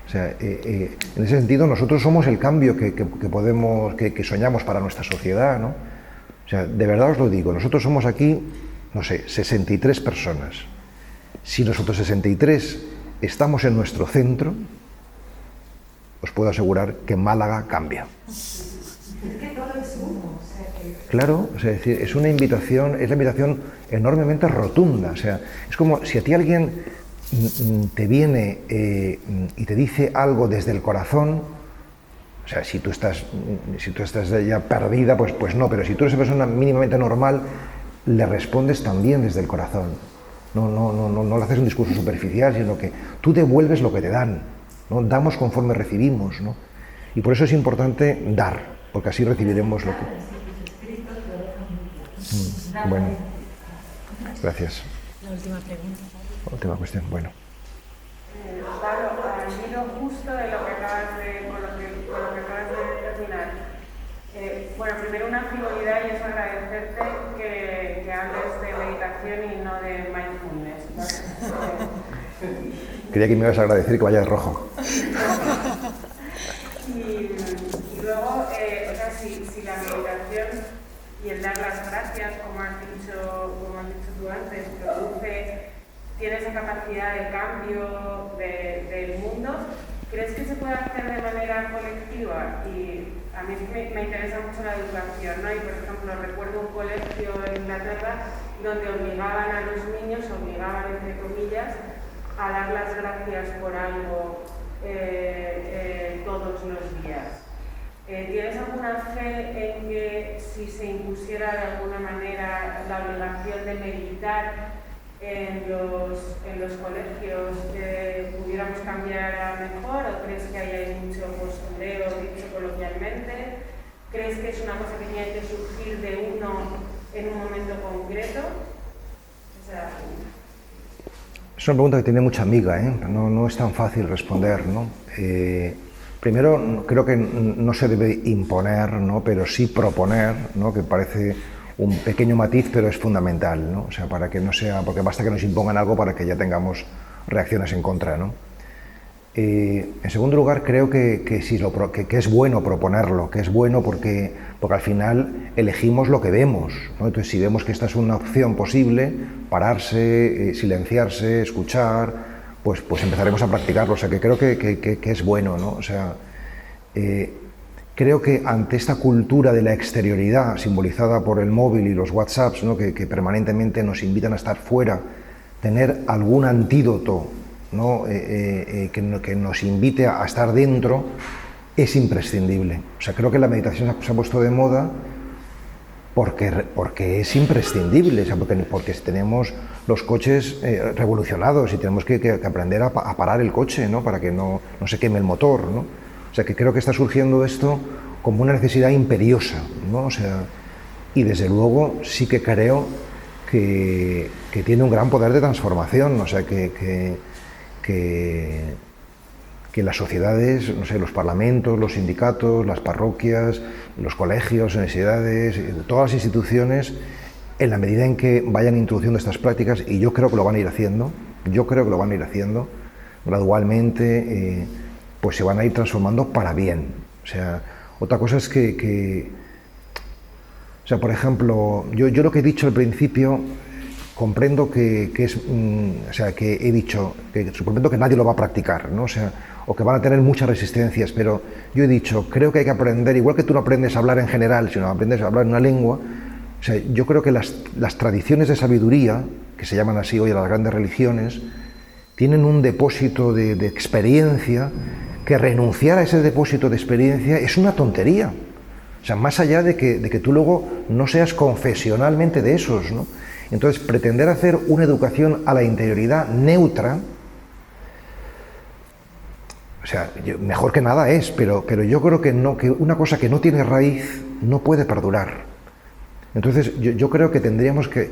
O sea, en ese sentido, nosotros somos el cambio que soñamos para nuestra sociedad, ¿no? O sea, de verdad os lo digo, nosotros somos aquí, no sé, 63 personas. Si nosotros 63 estamos en nuestro centro, os puedo asegurar que Málaga cambia. Claro, o sea, es una invitación, es la invitación enormemente rotunda. O sea, es como si a ti alguien te viene y te dice algo desde el corazón. O sea, si tú estás ya perdida, pues no, pero si tú eres una persona mínimamente normal, le respondes también desde el corazón. No le haces un discurso superficial, sino que tú devuelves lo que te dan, ¿no? Damos conforme recibimos, ¿no? Y por eso es importante dar, porque así recibiremos lo que... Bueno, gracias. La última pregunta. Última cuestión, bueno. Pablo, al hilo justo de lo que acabas de, con lo que acabas de terminar. Bueno, primero una frivolidad y es agradecerte que hables de meditación y no de mindfulness, ¿no? Quería que me ibas a agradecer que vaya de rojo. Y luego, o sea, si la meditación y el dar las gracias, como has dicho tú antes, tiene esa capacidad de cambio del mundo, ¿crees que se puede hacer de manera colectiva? Y a mí me interesa mucho la educación, ¿no? Y por ejemplo, recuerdo un colegio en Inglaterra donde obligaban a los niños, entre comillas, a dar las gracias por algo todos los días. ¿Tienes alguna fe en que si se impusiera de alguna manera la obligación de meditar en los colegios pudiéramos cambiar a mejor, o crees que hay mucho postureo, dicho coloquialmente? ¿Crees que es una cosa que tiene que surgir de uno en un momento concreto? O sea, es una pregunta que tiene mucha miga, ¿eh? No es tan fácil responder, ¿no? Primero, creo que no se debe imponer, ¿no? Pero sí proponer, ¿no? Que parece un pequeño matiz, pero es fundamental, ¿no? O sea, para que no sea, porque basta que nos impongan algo para que ya tengamos reacciones en contra, ¿no? En segundo lugar, creo que es bueno proponerlo, que es bueno porque al final elegimos lo que vemos, ¿no? Entonces, si vemos que esta es una opción posible, pararse, silenciarse, escuchar, pues empezaremos a practicarlo. O sea, que creo que es bueno, ¿no? O sea, creo que ante esta cultura de la exterioridad simbolizada por el móvil y los WhatsApps, ¿no? que permanentemente nos invitan a estar fuera, tener algún antídoto, ¿no? Que nos invite a estar dentro es imprescindible. O sea, creo que la meditación se ha puesto de moda porque es imprescindible, o sea, porque tenemos los coches revolucionados y tenemos que aprender a parar el coche, ¿no? Para que no se queme el motor, ¿no? O sea, que creo que está surgiendo esto como una necesidad imperiosa, ¿no? O sea, y desde luego sí que creo que tiene un gran poder de transformación, o sea, que las sociedades, no sé, los parlamentos, los sindicatos, las parroquias, los colegios, universidades, todas las instituciones, en la medida en que vayan introduciendo estas prácticas, y yo creo que lo van a ir haciendo, gradualmente, pues se van a ir transformando para bien. O sea, otra cosa es o sea, por ejemplo, yo lo que he dicho al principio, comprendo que he dicho que comprendo que nadie lo va a practicar, ¿no? O sea, o que van a tener muchas resistencias, pero yo he dicho, creo que hay que aprender, igual que tú no aprendes a hablar en general, sino aprendes a hablar en una lengua. O sea, yo creo que las tradiciones de sabiduría, que se llaman así hoy a las grandes religiones, tienen un depósito de experiencia, que renunciar a ese depósito de experiencia es una tontería. O sea, más allá de que tú luego no seas confesionalmente de esos, ¿no? Entonces, pretender hacer una educación a la interioridad neutra, o sea, mejor que nada es, pero yo creo que una cosa que no tiene raíz no puede perdurar. Entonces, yo creo que tendríamos que,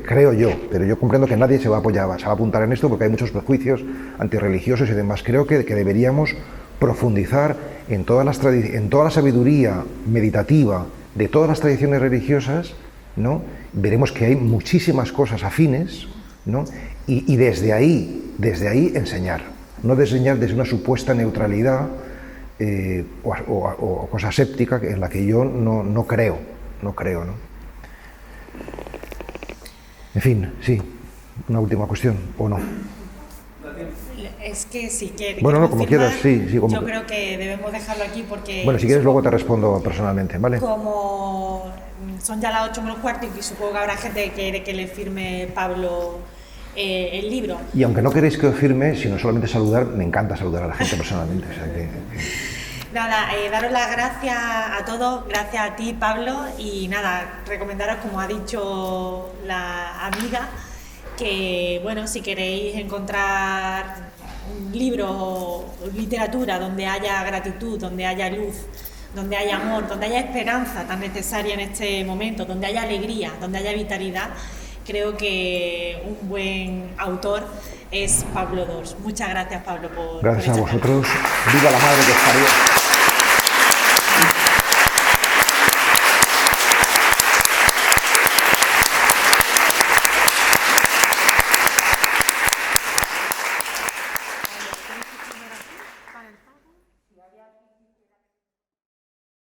pero yo comprendo que nadie se va a apuntar en esto porque hay muchos prejuicios antirreligiosos y demás. Creo que deberíamos profundizar en toda la sabiduría meditativa de todas las tradiciones religiosas, ¿no? Veremos que hay muchísimas cosas afines, ¿no? Y desde ahí enseñar, no enseñar desde una supuesta neutralidad o cosa séptica en la que yo no creo, ¿no? En fin, sí, una última cuestión, ¿o no? Es que si quieres. Bueno, no, como quieras, sí. Yo creo que debemos dejarlo aquí porque. Bueno, si quieres, luego te respondo personalmente, ¿vale? Como son ya las 8:45 y supongo que habrá gente que quiere que le firme Pablo el libro. Y aunque no queréis que os firme, sino solamente saludar, me encanta saludar a la gente personalmente. O sea que... Nada, daros las gracias a todos, gracias a ti, Pablo, y nada, recomendaros, como ha dicho la amiga, que bueno, si queréis encontrar un libro o literatura donde haya gratitud, donde haya luz, donde haya amor, donde haya esperanza tan necesaria en este momento, donde haya alegría, donde haya vitalidad, creo que un buen autor es Pablo Dors. Muchas gracias, Pablo, por Gracias por a vosotros. Viva la madre que os parió.